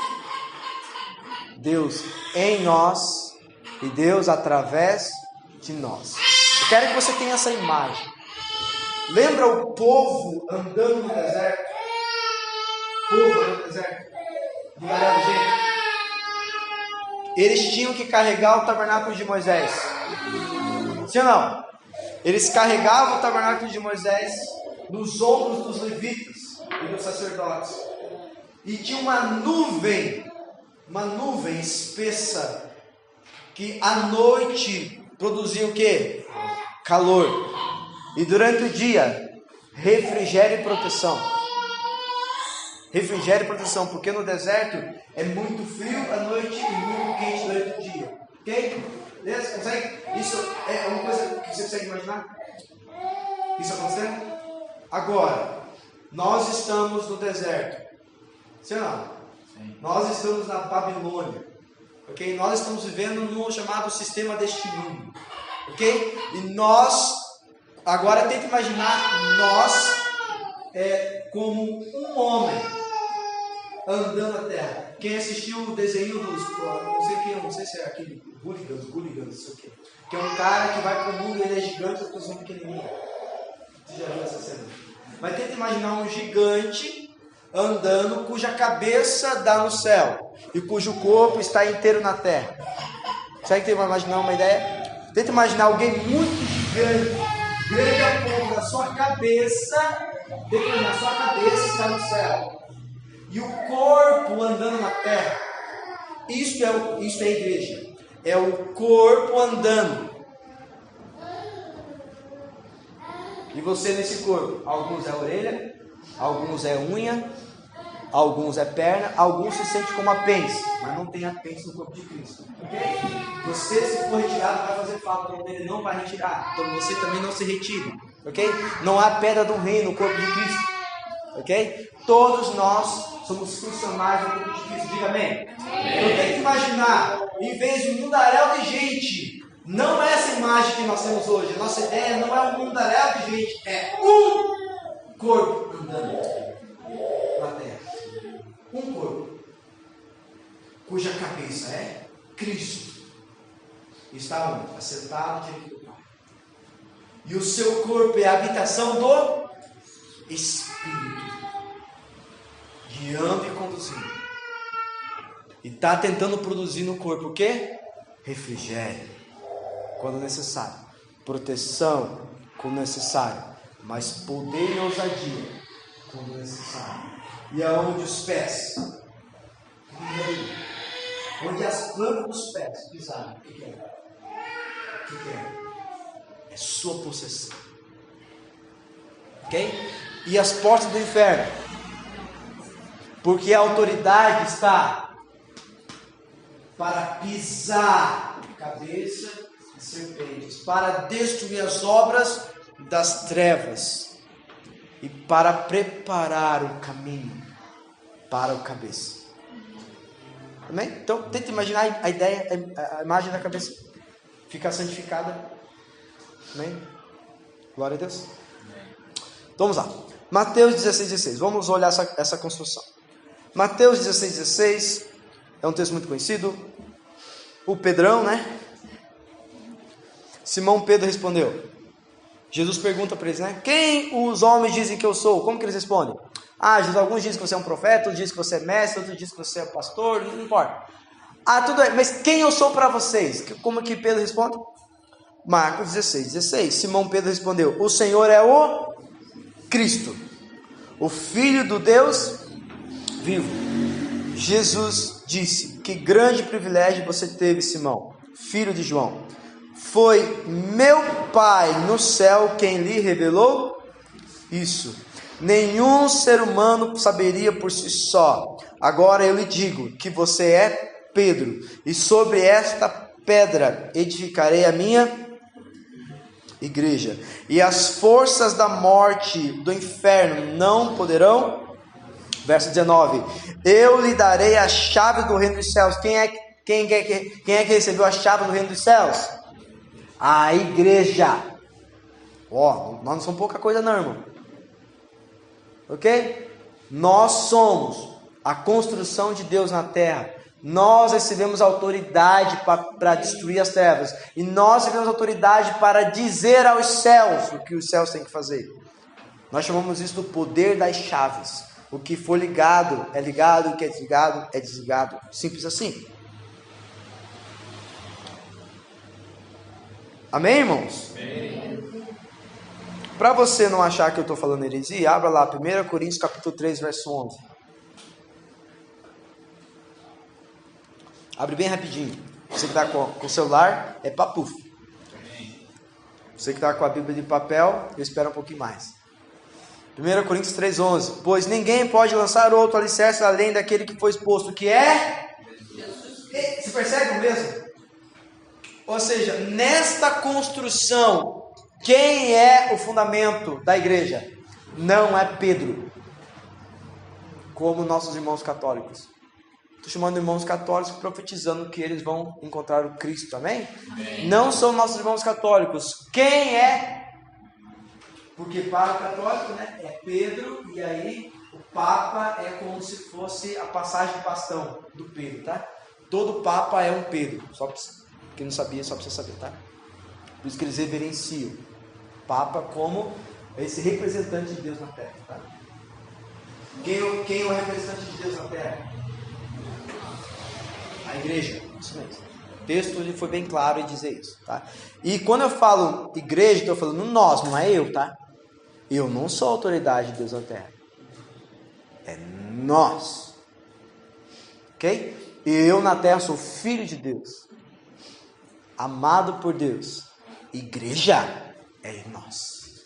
Deus em nós e Deus através de nós. Eu quero que você tenha essa imagem. Lembra o povo andando no deserto? De galera de gente. Eles tinham que carregar o tabernáculo de Moisés. Sim ou não? Eles carregavam o tabernáculo de Moisés nos ombros dos levitas e dos sacerdotes. E tinha uma nuvem espessa, que à noite produzia o quê? Calor. E durante o dia, refrigério e proteção. refrigério e proteção, porque no deserto é muito frio à noite e muito quente durante o dia. Ok? Beleza? Consegue? Isso é uma coisa que você consegue imaginar? Isso acontecendo? Agora, nós estamos no deserto. Sim ou não? Sim. Nós estamos na Babilônia. Ok? Nós estamos vivendo no chamado sistema deste mundo. Ok? E nós, agora tenta imaginar nós como um homem andando na terra. Quem assistiu o desenho dos, não sei se é aquele Hooligans, não sei o que. Que é um cara que vai pro mundo, ele é gigante, as pessoas são pequenininhas. Você já viu essa cena? Mas tenta imaginar um gigante andando, cuja cabeça dá no céu e cujo corpo está inteiro na terra. Consegue imaginar uma ideia? Tenta imaginar alguém muito gigante, grande a ponto da sua cabeça, está no céu e o corpo andando na terra. Isso é a igreja. É o corpo andando. E você nesse corpo, alguns é orelha, alguns é unha, alguns é perna, alguns se sente como apêndice, mas não tem apêndice no corpo de Cristo. Okay? Você, se for retirado, vai fazer falta, então ele não vai retirar. Então você também não se retire. Ok? Não há pedra do reino no corpo de Cristo. Ok? Todos nós somos funcionários do corpo de Cristo. Diga amém. Eu tenho que imaginar, em vez de um mundaréu de gente, não é essa imagem que nós temos hoje. A nossa ideia não é um mundaréu de gente, é um corpo andando na terra. Um corpo, cuja cabeça é Cristo. Está onde? Assentado diante do Pai. E o seu corpo é a habitação do Espírito, guiando e conduzindo. E está tentando produzir no corpo o quê? Refrigério, quando necessário. Proteção, quando necessário. Mas poder e ousadia, quando necessário. E aonde os pés? Onde as plantas dos pés pisaram. O que é? O que é? É sua possessão. Ok? E as portas do inferno? Porque a autoridade está para pisar cabeça de serpentes, para destruir as obras das trevas e para preparar o caminho para o cabeça. Amém? Então, tenta imaginar a ideia, a imagem da cabeça ficar santificada. Amém? Glória a Deus. Então, vamos lá. Mateus 16,16. Vamos olhar essa construção. Mateus 16,16 é um texto muito conhecido. O Pedrão, né? Simão Pedro respondeu. Jesus pergunta para eles, né? Quem os homens dizem que eu sou? Como que eles respondem? Jesus, alguns dizem que você é um profeta, outros dizem que você é mestre, outros dizem que você é pastor, não importa. Tudo bem, mas quem eu sou para vocês? Como que Pedro responde? Marcos 16. Simão Pedro respondeu, o Senhor é o Cristo, o Filho do Deus vivo. Jesus disse, que grande privilégio você teve, Simão, filho de João. Foi meu Pai no céu quem lhe revelou isso. Nenhum ser humano saberia por si só. Agora eu lhe digo que você é Pedro, e sobre esta pedra edificarei a minha igreja, e as forças da morte, do inferno não poderão. Verso 19: eu lhe darei a chave do reino dos céus. Quem é que recebeu a chave do reino dos céus? A igreja. Nós não somos pouca coisa não, irmão. Ok? Nós somos a construção de Deus na terra. Nós recebemos autoridade para destruir as trevas. E nós recebemos autoridade para dizer aos céus o que os céus têm que fazer. Nós chamamos isso do poder das chaves. O que for ligado é ligado, o que é desligado é desligado. Simples assim. Amém, irmãos? Amém. Para você não achar que eu estou falando heresia, abra lá 1 Coríntios capítulo 3, verso 11. Abre bem rapidinho. Você que está com o celular, é papuf. Você que está com a Bíblia de papel, eu espero um pouquinho mais. 1 Coríntios 3,11. Pois ninguém pode lançar outro alicerce além daquele que foi exposto, que é... Você percebe o mesmo? Ou seja, nesta construção, quem é o fundamento da igreja? Não é Pedro, como nossos irmãos católicos. Estou chamando irmãos católicos profetizando que eles vão encontrar o Cristo, amém? Amém. Não são nossos irmãos católicos. Quem é? Porque para o católico, né, é Pedro, e aí o Papa é como se fosse a passagem de bastão do Pedro, tá? Todo Papa é um Pedro, só para quem não sabia, só para você saber, tá? Por isso que eles reverenciam o Papa como esse representante de Deus na Terra, tá? Quem é o representante de Deus na Terra? A igreja, isso mesmo. O texto ele foi bem claro em dizer isso, tá? E quando eu falo igreja, estou falando nós, não é eu, tá? Eu não sou a autoridade de Deus na Terra. É nós. Ok? Eu na Terra sou filho de Deus. Amado por Deus. Igreja é nós.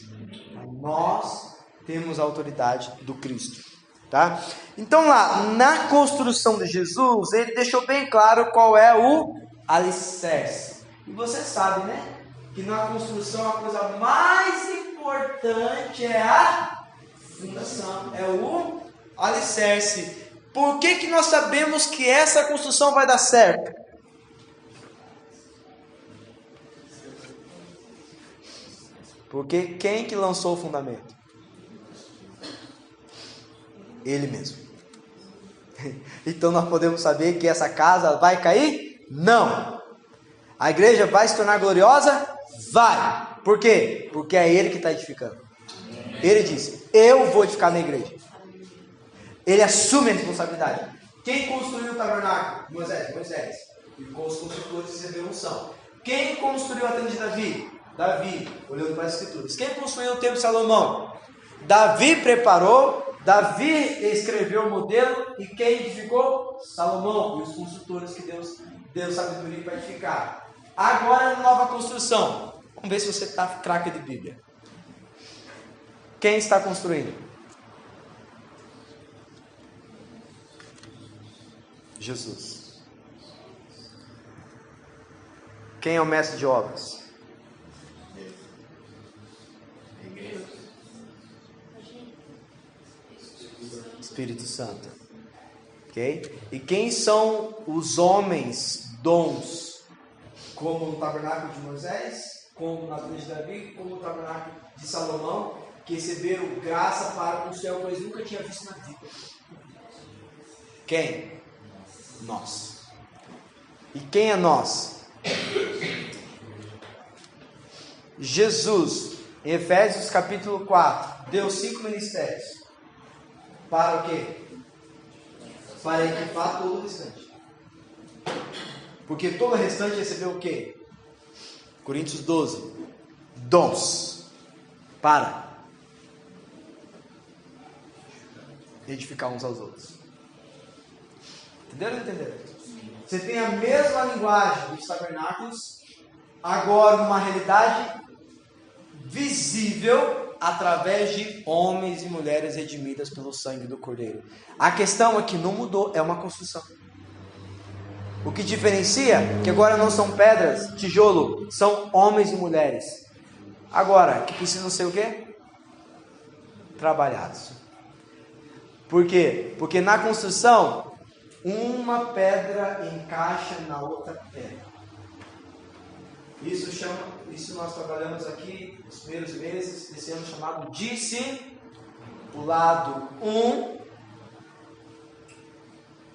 Nós temos a autoridade do Cristo. Tá? Então lá, na construção de Jesus, ele deixou bem claro qual é o alicerce. E você sabe, né? Que na construção a coisa mais importante é a fundação, é o alicerce. Por que nós sabemos que essa construção vai dar certo? Porque quem que lançou o fundamento? Ele mesmo. Então nós podemos saber que essa casa vai cair? Não. A igreja vai se tornar gloriosa? Vai. Por quê? Porque é Ele que está edificando. Ele disse, eu vou edificar minha igreja. Ele assume a responsabilidade. Quem construiu o tabernáculo? Moisés. E com os construtores receberam unção. Quem construiu a tenda de Davi? Davi, olhando para as escrituras. Quem construiu o templo de Salomão? Davi preparou, Davi escreveu o modelo, e quem edificou? Salomão, e os construtores que Deus deu sabedoria para edificar. Agora, nova construção. Vamos ver se você está craque de Bíblia. Quem está construindo? Jesus. Quem é o mestre de obras? Espírito Santo. Ok? E quem são os homens dons? Como no tabernáculo de Moisés, como na tenda de Davi, como no tabernáculo de Salomão, que receberam graça para construir algo que eles nunca tinham visto na vida. Quem? Nós. E quem é nós? Jesus, em Efésios capítulo 4, deu 5 ministérios. Para o quê? Para equipar todo o restante. Porque todo o restante recebeu o quê? Coríntios 12. Dons. Para edificar uns aos outros. Entenderam ou não entenderam? Você tem a mesma linguagem dos tabernáculos, agora numa realidade visível, através de homens e mulheres redimidas pelo sangue do Cordeiro. A questão é que não mudou, é uma construção. O que diferencia, que agora não são pedras, tijolo, são homens e mulheres. Agora, que precisam ser o quê? Trabalhados. Por quê? Porque na construção, uma pedra encaixa na outra pedra. Isso nós trabalhamos aqui nos primeiros meses desse ano chamado discipulado.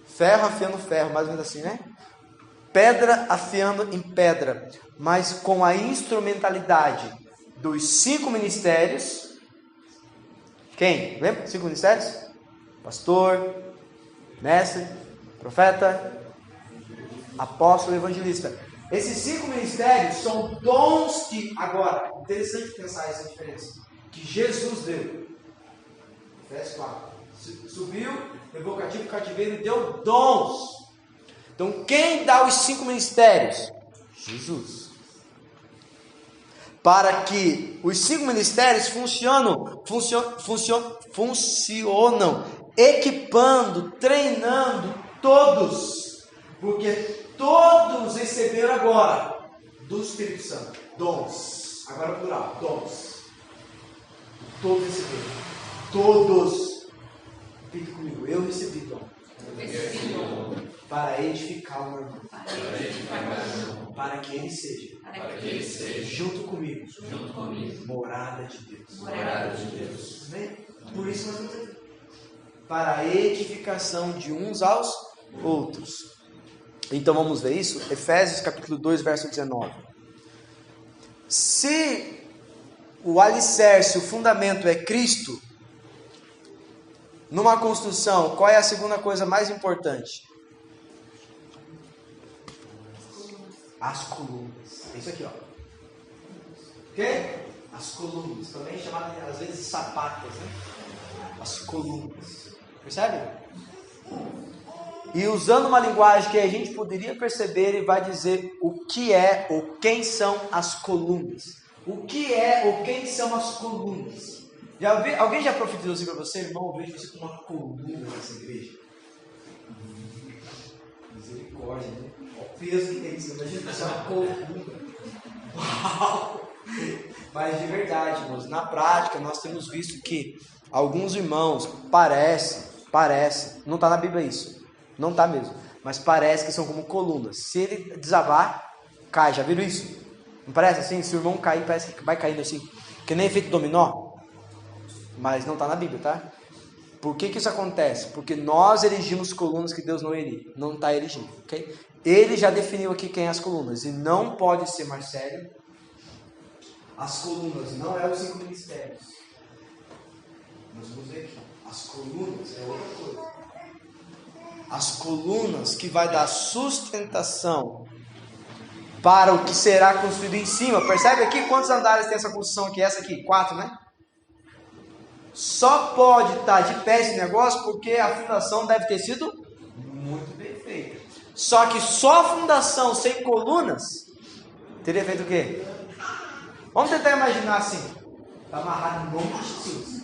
Ferro afiando ferro, mais ou menos assim, né? Pedra afiando em pedra, mas com a instrumentalidade dos 5 ministérios. Quem? Lembra? 5 ministérios? Pastor, mestre, profeta, apóstolo, evangelista. Esses 5 ministérios são dons que, agora, interessante pensar essa diferença, que Jesus deu. Verso 4. Subiu, levou cativo o cativeiro e deu dons. Então, quem dá os 5 ministérios? Jesus. para que os 5 ministérios funcionam, equipando, treinando todos, porque todos receberam agora do Espírito Santo dons, agora plural, dons. Todos receberam, todos. Repita comigo, eu recebi dom. Para edificar o meu irmão. Para que ele seja. Junto comigo. Morada de Deus. Amém? Por isso nós estamos aqui. Para a edificação de uns aos outros. Então vamos ver isso? Efésios capítulo 2, verso 19. Se o alicerce, o fundamento é Cristo, numa construção, qual é a segunda coisa mais importante? As colunas. É isso aqui, ó. Ok? As colunas. Também chamadas, às vezes, de sapatas, né? As colunas. Percebe? E usando uma linguagem que a gente poderia perceber, ele vai dizer o que é ou quem são as colunas. O que é ou quem são as colunas? Alguém já profetizou assim para você, irmão? Eu vejo você com uma coluna nessa igreja. Misericórdia, né? Olha o peso que tem isso. Imagina você uma coluna. Uau! Mas de verdade, irmãos, na prática nós temos visto que alguns irmãos parece, não está na Bíblia isso, não está mesmo, mas parece que são como colunas. Se ele desabar, cai. Já viram isso? Não parece assim? Se o irmão cair, parece que vai caindo assim, que nem efeito dominó. Mas não está na Bíblia, tá? Por que isso acontece? Porque nós erigimos colunas que Deus não está erigindo, ok? Ele já definiu aqui quem é as colunas, e não pode ser Marcelo. As colunas não é os 5 ministérios. Nós vamos ver aqui. As colunas é outra coisa. As colunas que vai dar sustentação para o que será construído em cima. Percebe aqui quantos andares tem essa construção aqui? Essa aqui, 4, né? Só pode estar de pé esse negócio porque a fundação deve ter sido muito bem feita. Só que só a fundação sem colunas teria feito o quê? Vamos tentar imaginar assim. Está amarrado em nome de Jesus.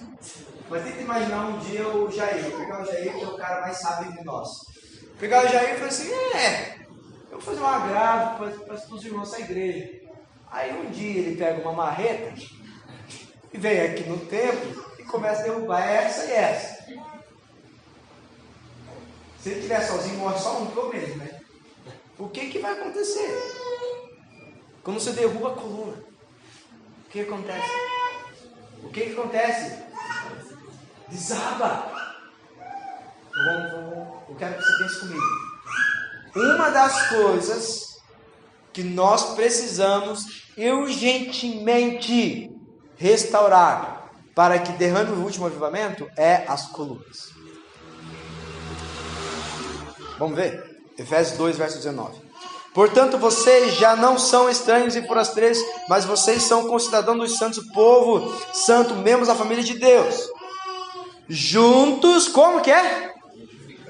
Mas tenta imaginar um dia o Jair. Vou pegar o Jair, que é o cara mais sábio de nós. Vou pegar o Jair e falar assim, eu vou fazer um agrado para os irmãos da igreja. Aí um dia ele pega uma marreta e vem aqui no templo e começa a derrubar essa e essa. Se ele estiver sozinho, morre só um, pelo menos, né? O que vai acontecer? Quando você derruba a coluna, o que acontece? O que acontece? Desaba. Eu quero que você pense comigo. Uma das coisas que nós precisamos urgentemente restaurar para que derrame o último avivamento é as colunas. Vamos ver? Efésios 2, verso 19. Portanto, vocês já não são estranhos e forasteiros, mas vocês são concidadãos dos santos, povo santo, membros da família de Deus. Juntos, como que é?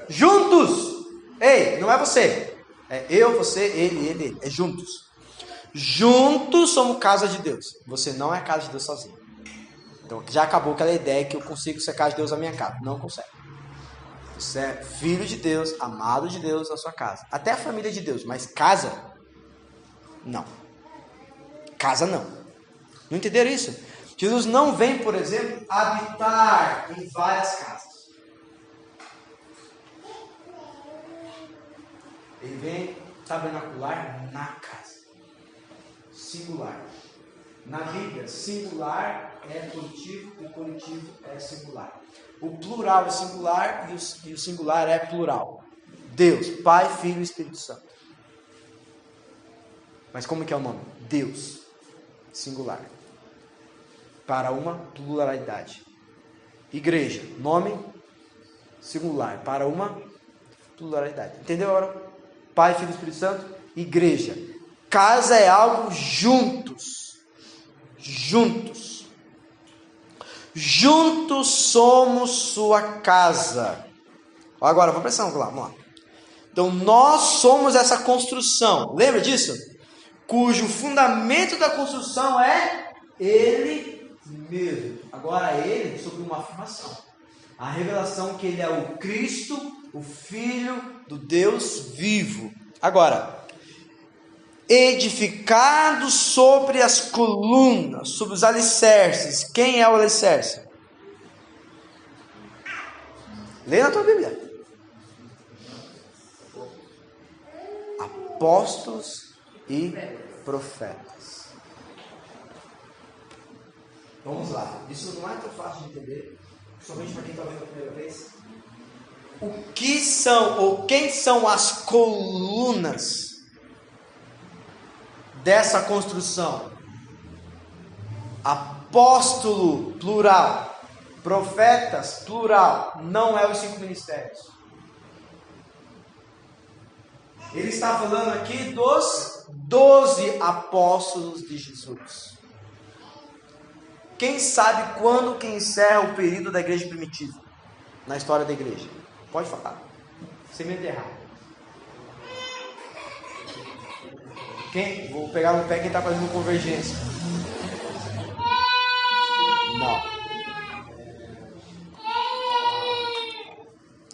Juntos. Ei, não é você. É eu, você, ele. É juntos. Juntos somos casa de Deus. Você não é casa de Deus sozinho. Então já acabou aquela ideia que eu consigo ser casa de Deus na minha casa. Não consegue. Você é filho de Deus, amado de Deus na sua casa. Até a família de Deus, mas casa? Não. Casa não. Não entenderam isso? Jesus não vem, por exemplo, habitar em várias casas. Ele vem tabernacular na casa. Singular. Na Bíblia, singular é coletivo e coletivo é singular. O plural é singular e o singular é plural. Deus, Pai, Filho e Espírito Santo. Mas como que é o nome? Deus, singular. Para uma pluralidade. Igreja, nome singular. Para uma pluralidade. Entendeu agora? Pai, Filho e Espírito Santo. Igreja. Casa é algo juntos. Juntos. Juntos somos sua casa. Agora, vamos prestar lá, vamos lá. Então, nós somos essa construção. Lembra disso? Cujo fundamento da construção é Ele mesmo. Agora ele sobre uma afirmação. A revelação que ele é o Cristo, o Filho do Deus vivo. Agora, edificado sobre as colunas, sobre os alicerces. Quem é o alicerce? Leia na tua Bíblia. Apóstolos e profetas. Vamos lá. Isso não é tão fácil de entender, somente para quem está vendo a primeira vez. O que são, ou quem são as colunas dessa construção? Apóstolo, plural. Profetas, plural. Não é os 5 ministérios. Ele está falando aqui dos 12 apóstolos de Jesus. Quem sabe quando que encerra o período da igreja primitiva? Na história da igreja. Pode falar. Sem me enterrar. Quem? Vou pegar no pé quem está fazendo convergência. Não.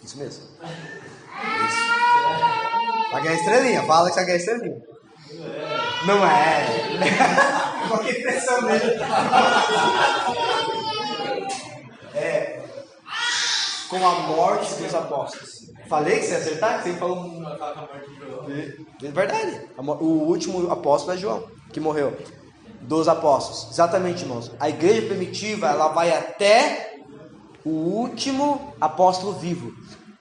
Isso mesmo. Isso. Vai ganhar estrelinha. Fala que você vai ganhar estrelinha. Não é. Qualquer impressão dele. É. Com a morte dos apóstolos. Falei que você ia acertar? Que você falou. É verdade. O último apóstolo é João, que morreu. Dos apóstolos. Exatamente, irmãos. A igreja primitiva, ela vai até o último apóstolo vivo.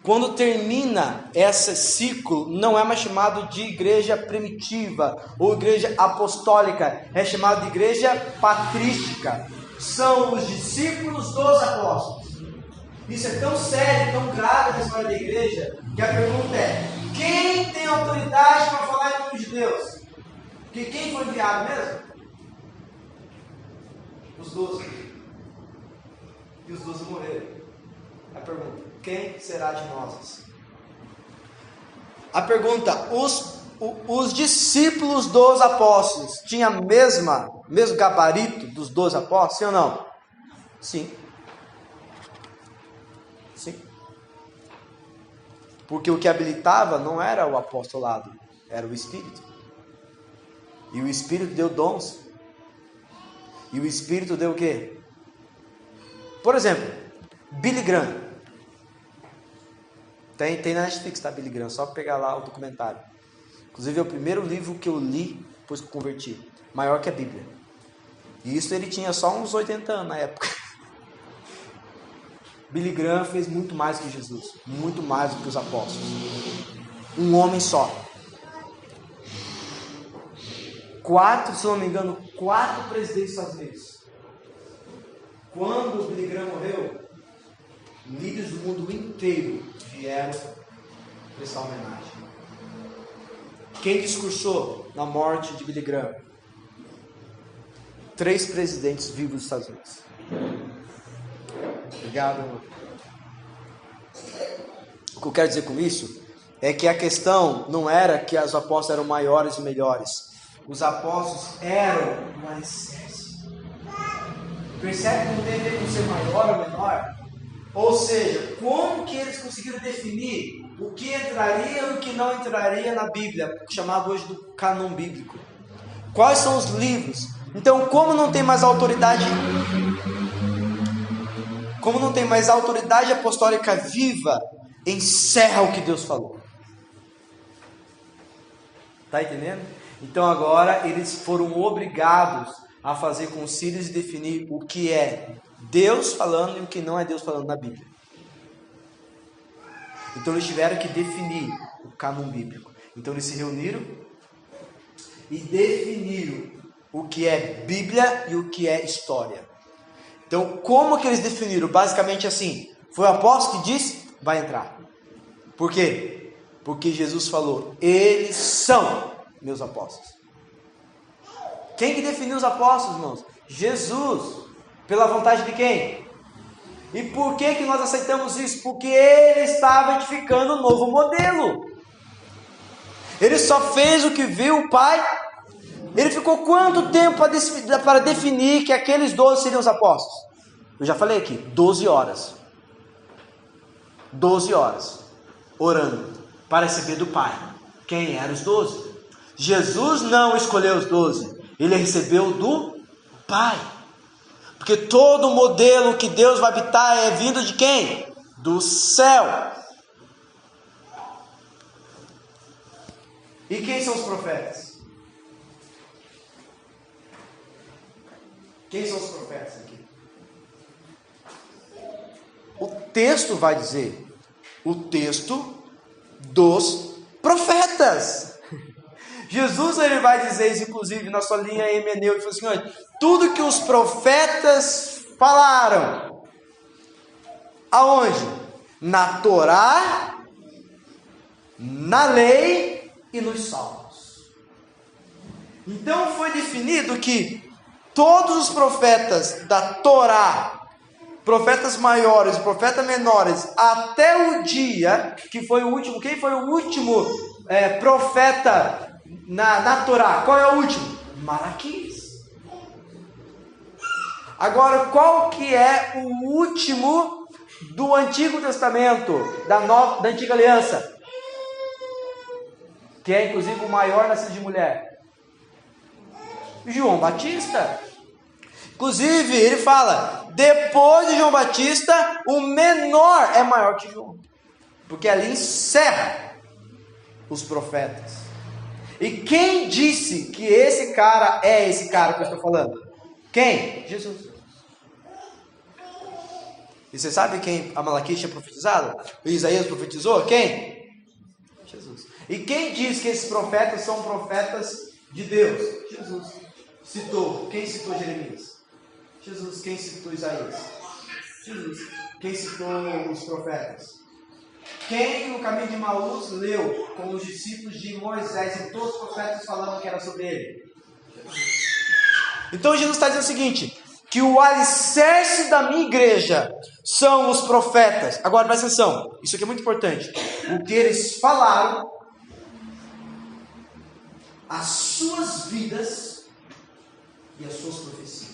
Quando termina esse ciclo, não é mais chamado de igreja primitiva ou igreja apostólica, é chamado de igreja patrística. São os discípulos dos apóstolos. Isso é tão sério, tão grave na história da igreja, que a pergunta é: quem tem autoridade para falar em nome de Deus? Porque quem foi enviado mesmo? Os 12. E os 12 morreram. A pergunta: quem será de nós? A pergunta: os discípulos dos apóstolos tinham mesmo gabarito dos 12 apóstolos, sim ou não? Sim. Sim. Porque o que habilitava não era o apostolado, era o Espírito. E o Espírito deu dons. E o Espírito deu o quê? Por exemplo, Billy Graham. Tem na Netflix, tá? Billy Graham, só pegar lá o documentário. Inclusive é o primeiro livro que eu li depois que eu converti. Maior que a Bíblia. E isso ele tinha só uns 80 anos na época. Billy Graham fez muito mais que Jesus. Muito mais do que os apóstolos. Um homem só. 4, se não me engano, 4 presidentes dos Estados Unidos. Quando Billy Graham morreu, líderes do mundo inteiro vieram prestar homenagem. Quem discursou na morte de Billy Graham? 3 presidentes vivos dos Estados Unidos. Obrigado. O que eu quero dizer com isso é que a questão não era que os apóstolos eram maiores e melhores. Os apóstolos eram um alicerce. Percebe que não tem a ver com ser maior ou menor? Ou seja, como que eles conseguiram definir o que entraria e o que não entraria na Bíblia, chamado hoje do cânon bíblico? Quais são os livros? Então, como não tem mais autoridade apostólica viva, encerra o que Deus falou. Está entendendo? Então agora eles foram obrigados a fazer concílios e definir o que é Deus falando e o que não é Deus falando na Bíblia. Então eles tiveram que definir o cânon bíblico. Então eles se reuniram e definiram o que é Bíblia e o que é história. Então como que eles definiram? Basicamente assim, foi o apóstolo que disse, vai entrar. Por quê? Porque Jesus falou, eles são meus apóstolos. Quem que definiu os apóstolos, irmãos? Jesus. Pela vontade de quem? E por que que nós aceitamos isso? Porque ele estava edificando um novo modelo. Ele só fez o que viu o Pai Ele ficou quanto tempo para definir que aqueles 12 seriam os apóstolos? Eu já falei aqui, 12 horas. 12 horas, orando, para receber do Pai. Quem eram os 12? Jesus não escolheu os 12, ele recebeu do Pai. Porque todo modelo que Deus vai habitar é vindo de quem? Do céu. E quem são os profetas? Quem são os profetas aqui? O texto vai dizer, o texto dos profetas. Jesus ele vai dizer isso, inclusive, na sua linha hermenêutica, assim, olha, tudo que os profetas falaram, aonde? Na Torá, na lei e nos salmos. Então foi definido que todos os profetas da Torá, profetas maiores e profetas menores, até o dia que foi o último. Quem foi o último profeta na Torá? Qual é o último? Malaquias. Agora, qual que é o último do Antigo Testamento, da Antiga Aliança? Que é inclusive o maior nascido de mulher? João Batista. Inclusive, ele fala, depois de João Batista, o menor é maior que João. Porque ali encerra os profetas. E quem disse que esse cara é esse cara que eu estou falando? Quem? Jesus. E você sabe quem a Malaquias tinha profetizado? O Isaías profetizou? Quem? Jesus. E quem diz que esses profetas são profetas de Deus? Jesus. Citou. Quem citou Jeremias? Jesus. Quem citou Isaías? Jesus. Quem citou os profetas? Quem no caminho de Emaús leu com os discípulos de Moisés e todos os profetas falando que era sobre ele? Então Jesus está dizendo o seguinte, que o alicerce da minha igreja são os profetas. Agora presta atenção, isso aqui é muito importante. O que eles falaram, as suas vidas e as suas profecias.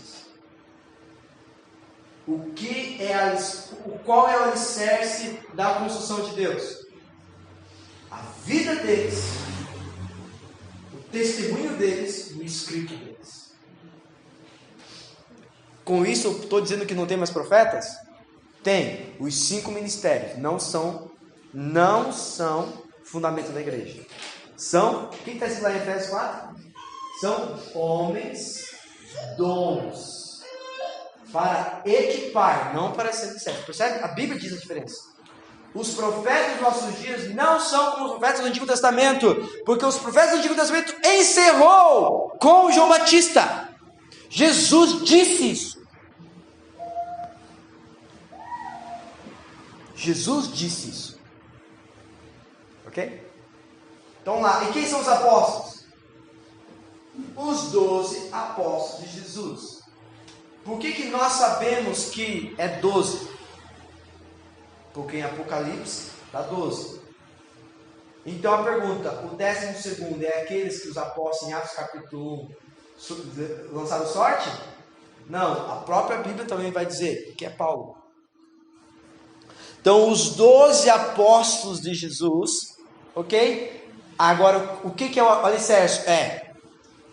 Qual é o alicerce da construção de Deus? A vida deles, o testemunho deles e o escrito deles. Com isso, eu estou dizendo que não tem mais profetas? Tem. Os 5 ministérios não são fundamento da igreja. São, quem está escrito lá em Efésios 4? São homens dons. Para equipar, não para ser discípulos. Percebe? A Bíblia diz a diferença. Os profetas dos nossos dias não são como os profetas do Antigo Testamento, porque os profetas do Antigo Testamento encerrou com João Batista. Jesus disse isso. Jesus disse isso. Ok? Então lá, e quem são os apóstolos? Os 12 apóstolos de Jesus. Por que nós sabemos que é 12? Porque em Apocalipse dá 12. Então a pergunta, o 12º é aqueles que os apóstolos em Atos capítulo 1 lançaram sorte? Não, a própria Bíblia também vai dizer que é Paulo. Então os 12 apóstolos de Jesus, ok? Agora o que é o alicerce? É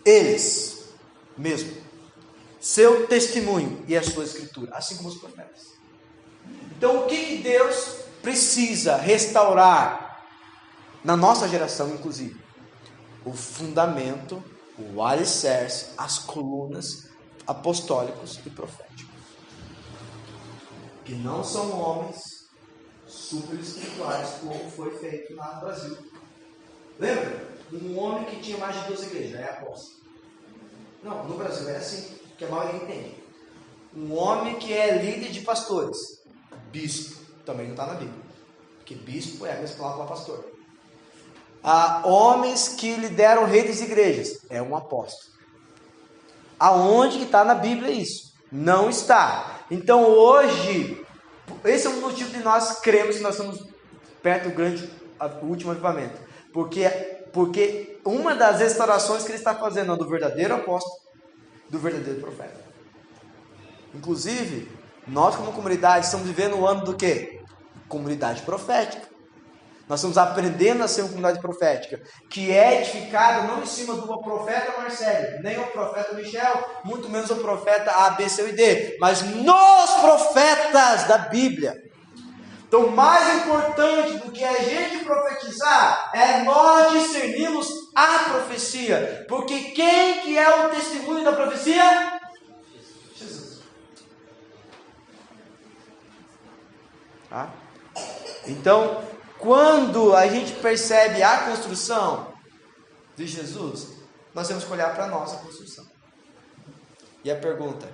eles mesmo. Seu testemunho e a sua escritura, assim como os profetas. Então o que Deus precisa restaurar na nossa geração, inclusive? O fundamento, o alicerce, as colunas apostólicos e proféticos. Que não são homens super espirituais como foi feito lá no Brasil. Lembra? Um homem que tinha mais de 12 igrejas, é apóstolo. Não, no Brasil é assim, que a maioria entende. Um homem que é líder de pastores, bispo, também não está na Bíblia, porque bispo é a mesma palavra para pastor. Há homens que lideram redes de igrejas, é um apóstolo. Aonde que está na Bíblia isso? Não está. Então hoje, esse é um motivo de nós cremos que nós estamos perto do último avivamento, porque Porque uma das restaurações que ele está fazendo é do verdadeiro apóstolo, do verdadeiro profeta. Inclusive, nós como comunidade estamos vivendo o ano do quê? Comunidade profética. Nós estamos aprendendo a ser uma comunidade profética, que é edificada não em cima do profeta Marcelo, nem o profeta Michel, muito menos o profeta A, B, C e D, mas nos profetas da Bíblia. Então, mais importante do que a gente profetizar é nós discernirmos a profecia. Porque quem que é o testemunho da profecia? Jesus. Tá? Então, quando a gente percebe a construção de Jesus, nós temos que olhar para a nossa construção. E a pergunta: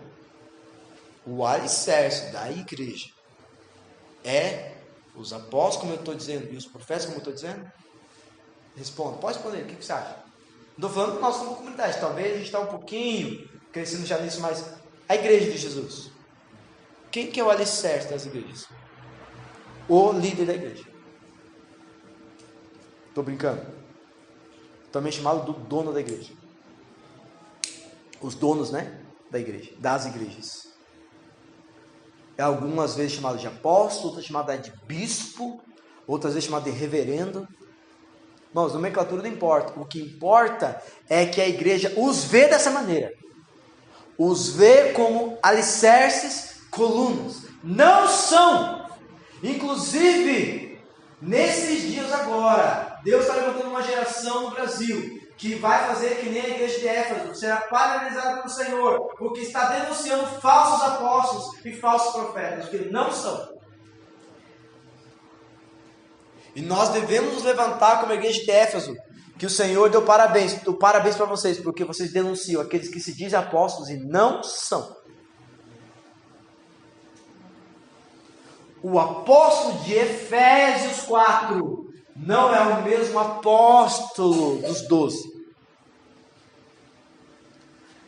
o alicerce da igreja é os apóstolos, como eu estou dizendo, e os profetas, como eu estou dizendo? Responda, pode responder, o que você acha? Não estou falando de nós como comunidade, talvez a gente está um pouquinho crescendo já nisso, mas a igreja de Jesus, quem que é o alicerce das igrejas? O líder da igreja. Estou brincando. Também chamado do dono da igreja. Os donos, né? Da igreja, das igrejas. É algumas vezes chamado de apóstolo, outras chamado de bispo, outras vezes chamado de reverendo. Irmãos, nomenclatura não importa. O que importa é que a igreja os vê dessa maneira. Os vê como alicerces, colunas. Não são. Inclusive, nesses dias agora, Deus está levantando uma geração no Brasil que vai fazer que nem a igreja de Éfeso, será paralisada pelo Senhor, porque está denunciando falsos apóstolos e falsos profetas, que não são. E nós devemos nos levantar como a igreja de Éfeso, que o Senhor deu parabéns para vocês, porque vocês denunciam aqueles que se dizem apóstolos e não são. O apóstolo de Efésios 4 não é o mesmo apóstolo dos 12.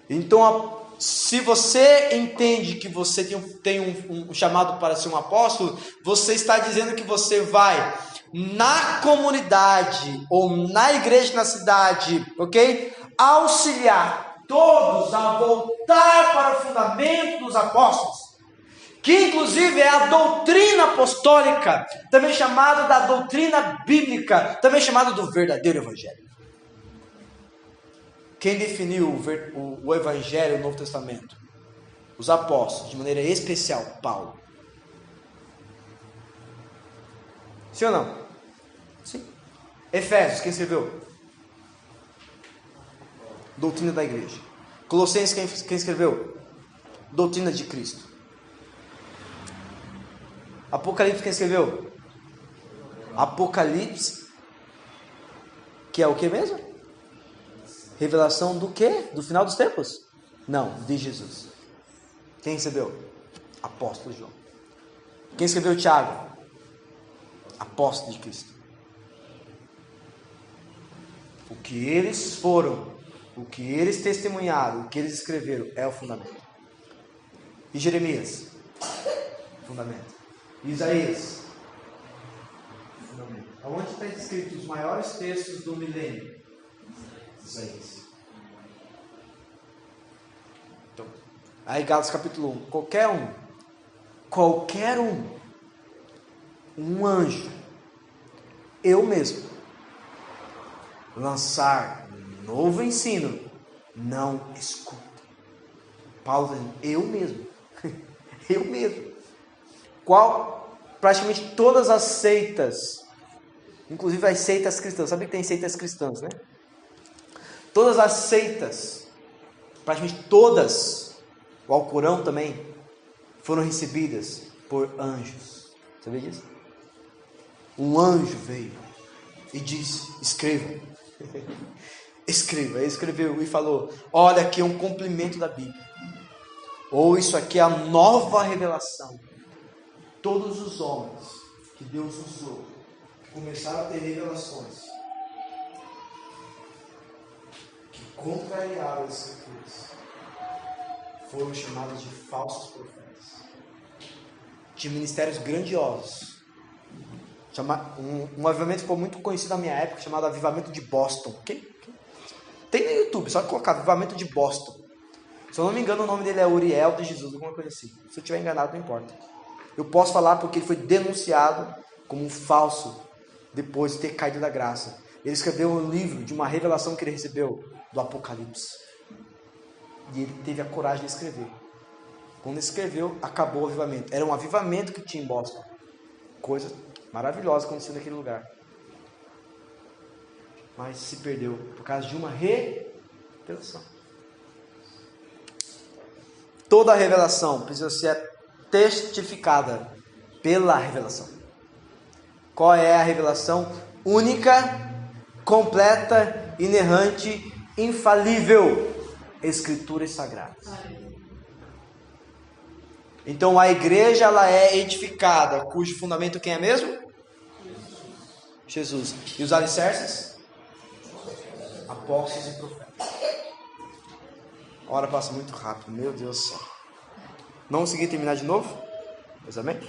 Então, se você entende que você tem um chamado para ser um apóstolo, você está dizendo que você vai na comunidade ou na igreja na cidade, ok? Auxiliar todos a voltar para o fundamento dos apóstolos, que inclusive é a doutrina apostólica, também chamada da doutrina bíblica, também chamada do verdadeiro evangelho. Quem definiu o evangelho no Novo Testamento? Os apóstolos, de maneira especial, Paulo. Sim ou não? Sim. Efésios, quem escreveu? Doutrina da igreja. Colossenses, quem escreveu? Doutrina de Cristo. Apocalipse, quem escreveu? Apocalipse, que é o que mesmo? Revelação do quê? Do final dos tempos? Não, de Jesus. Quem recebeu? Apóstolo João. Quem escreveu Tiago? Apóstolo de Cristo. O que eles foram, o que eles testemunharam, o que eles escreveram é o fundamento. E Jeremias? Fundamento. Isaías? Fundamento. Aonde está escrito os maiores textos do milênio? Isaías. Então, aí Gálatas capítulo 1. Qualquer um anjo, eu mesmo, lançar novo ensino, não escuta. Paulo dizendo, eu mesmo. Eu mesmo. Praticamente todas as seitas, inclusive as seitas cristãs, sabe que tem seitas cristãs, né? Todas as seitas, praticamente todas, o Alcorão também, foram recebidas por anjos. Sabia disso? Um anjo veio e disse, escreva. Escreva. Ele escreveu e falou, olha aqui é um complemento da Bíblia. Ou isso aqui é a nova revelação. Todos os homens que Deus usou, que começaram a ter revelações, contrariaram as escrituras, foram chamados de falsos profetas, de ministérios grandiosos, Um avivamento que ficou muito conhecido na minha época, chamado Avivamento de Boston. Tem no YouTube, só colocar Avivamento de Boston. Se eu não me engano, o nome dele é Uriel de Jesus, alguma coisa assim. Se eu estiver enganado, não importa. Eu posso falar porque ele foi denunciado como um falso depois de ter caído da graça. Ele escreveu um livro de uma revelação que ele recebeu do Apocalipse. E ele teve a coragem de escrever. Quando ele escreveu, acabou o avivamento. Era um avivamento que tinha em Boston. Coisa maravilhosa aconteceu naquele lugar. Mas se perdeu por causa de uma revelação. Toda revelação precisa ser testificada pela revelação. Qual é a revelação? Única, completa, inerrante, infalível. Escrituras sagradas. Então a igreja ela é edificada, cujo fundamento quem é mesmo? Jesus. E os alicerces? Apóstolos e profetas. A hora passa muito rápido, meu Deus do céu. Não consegui terminar de novo? Pois amém?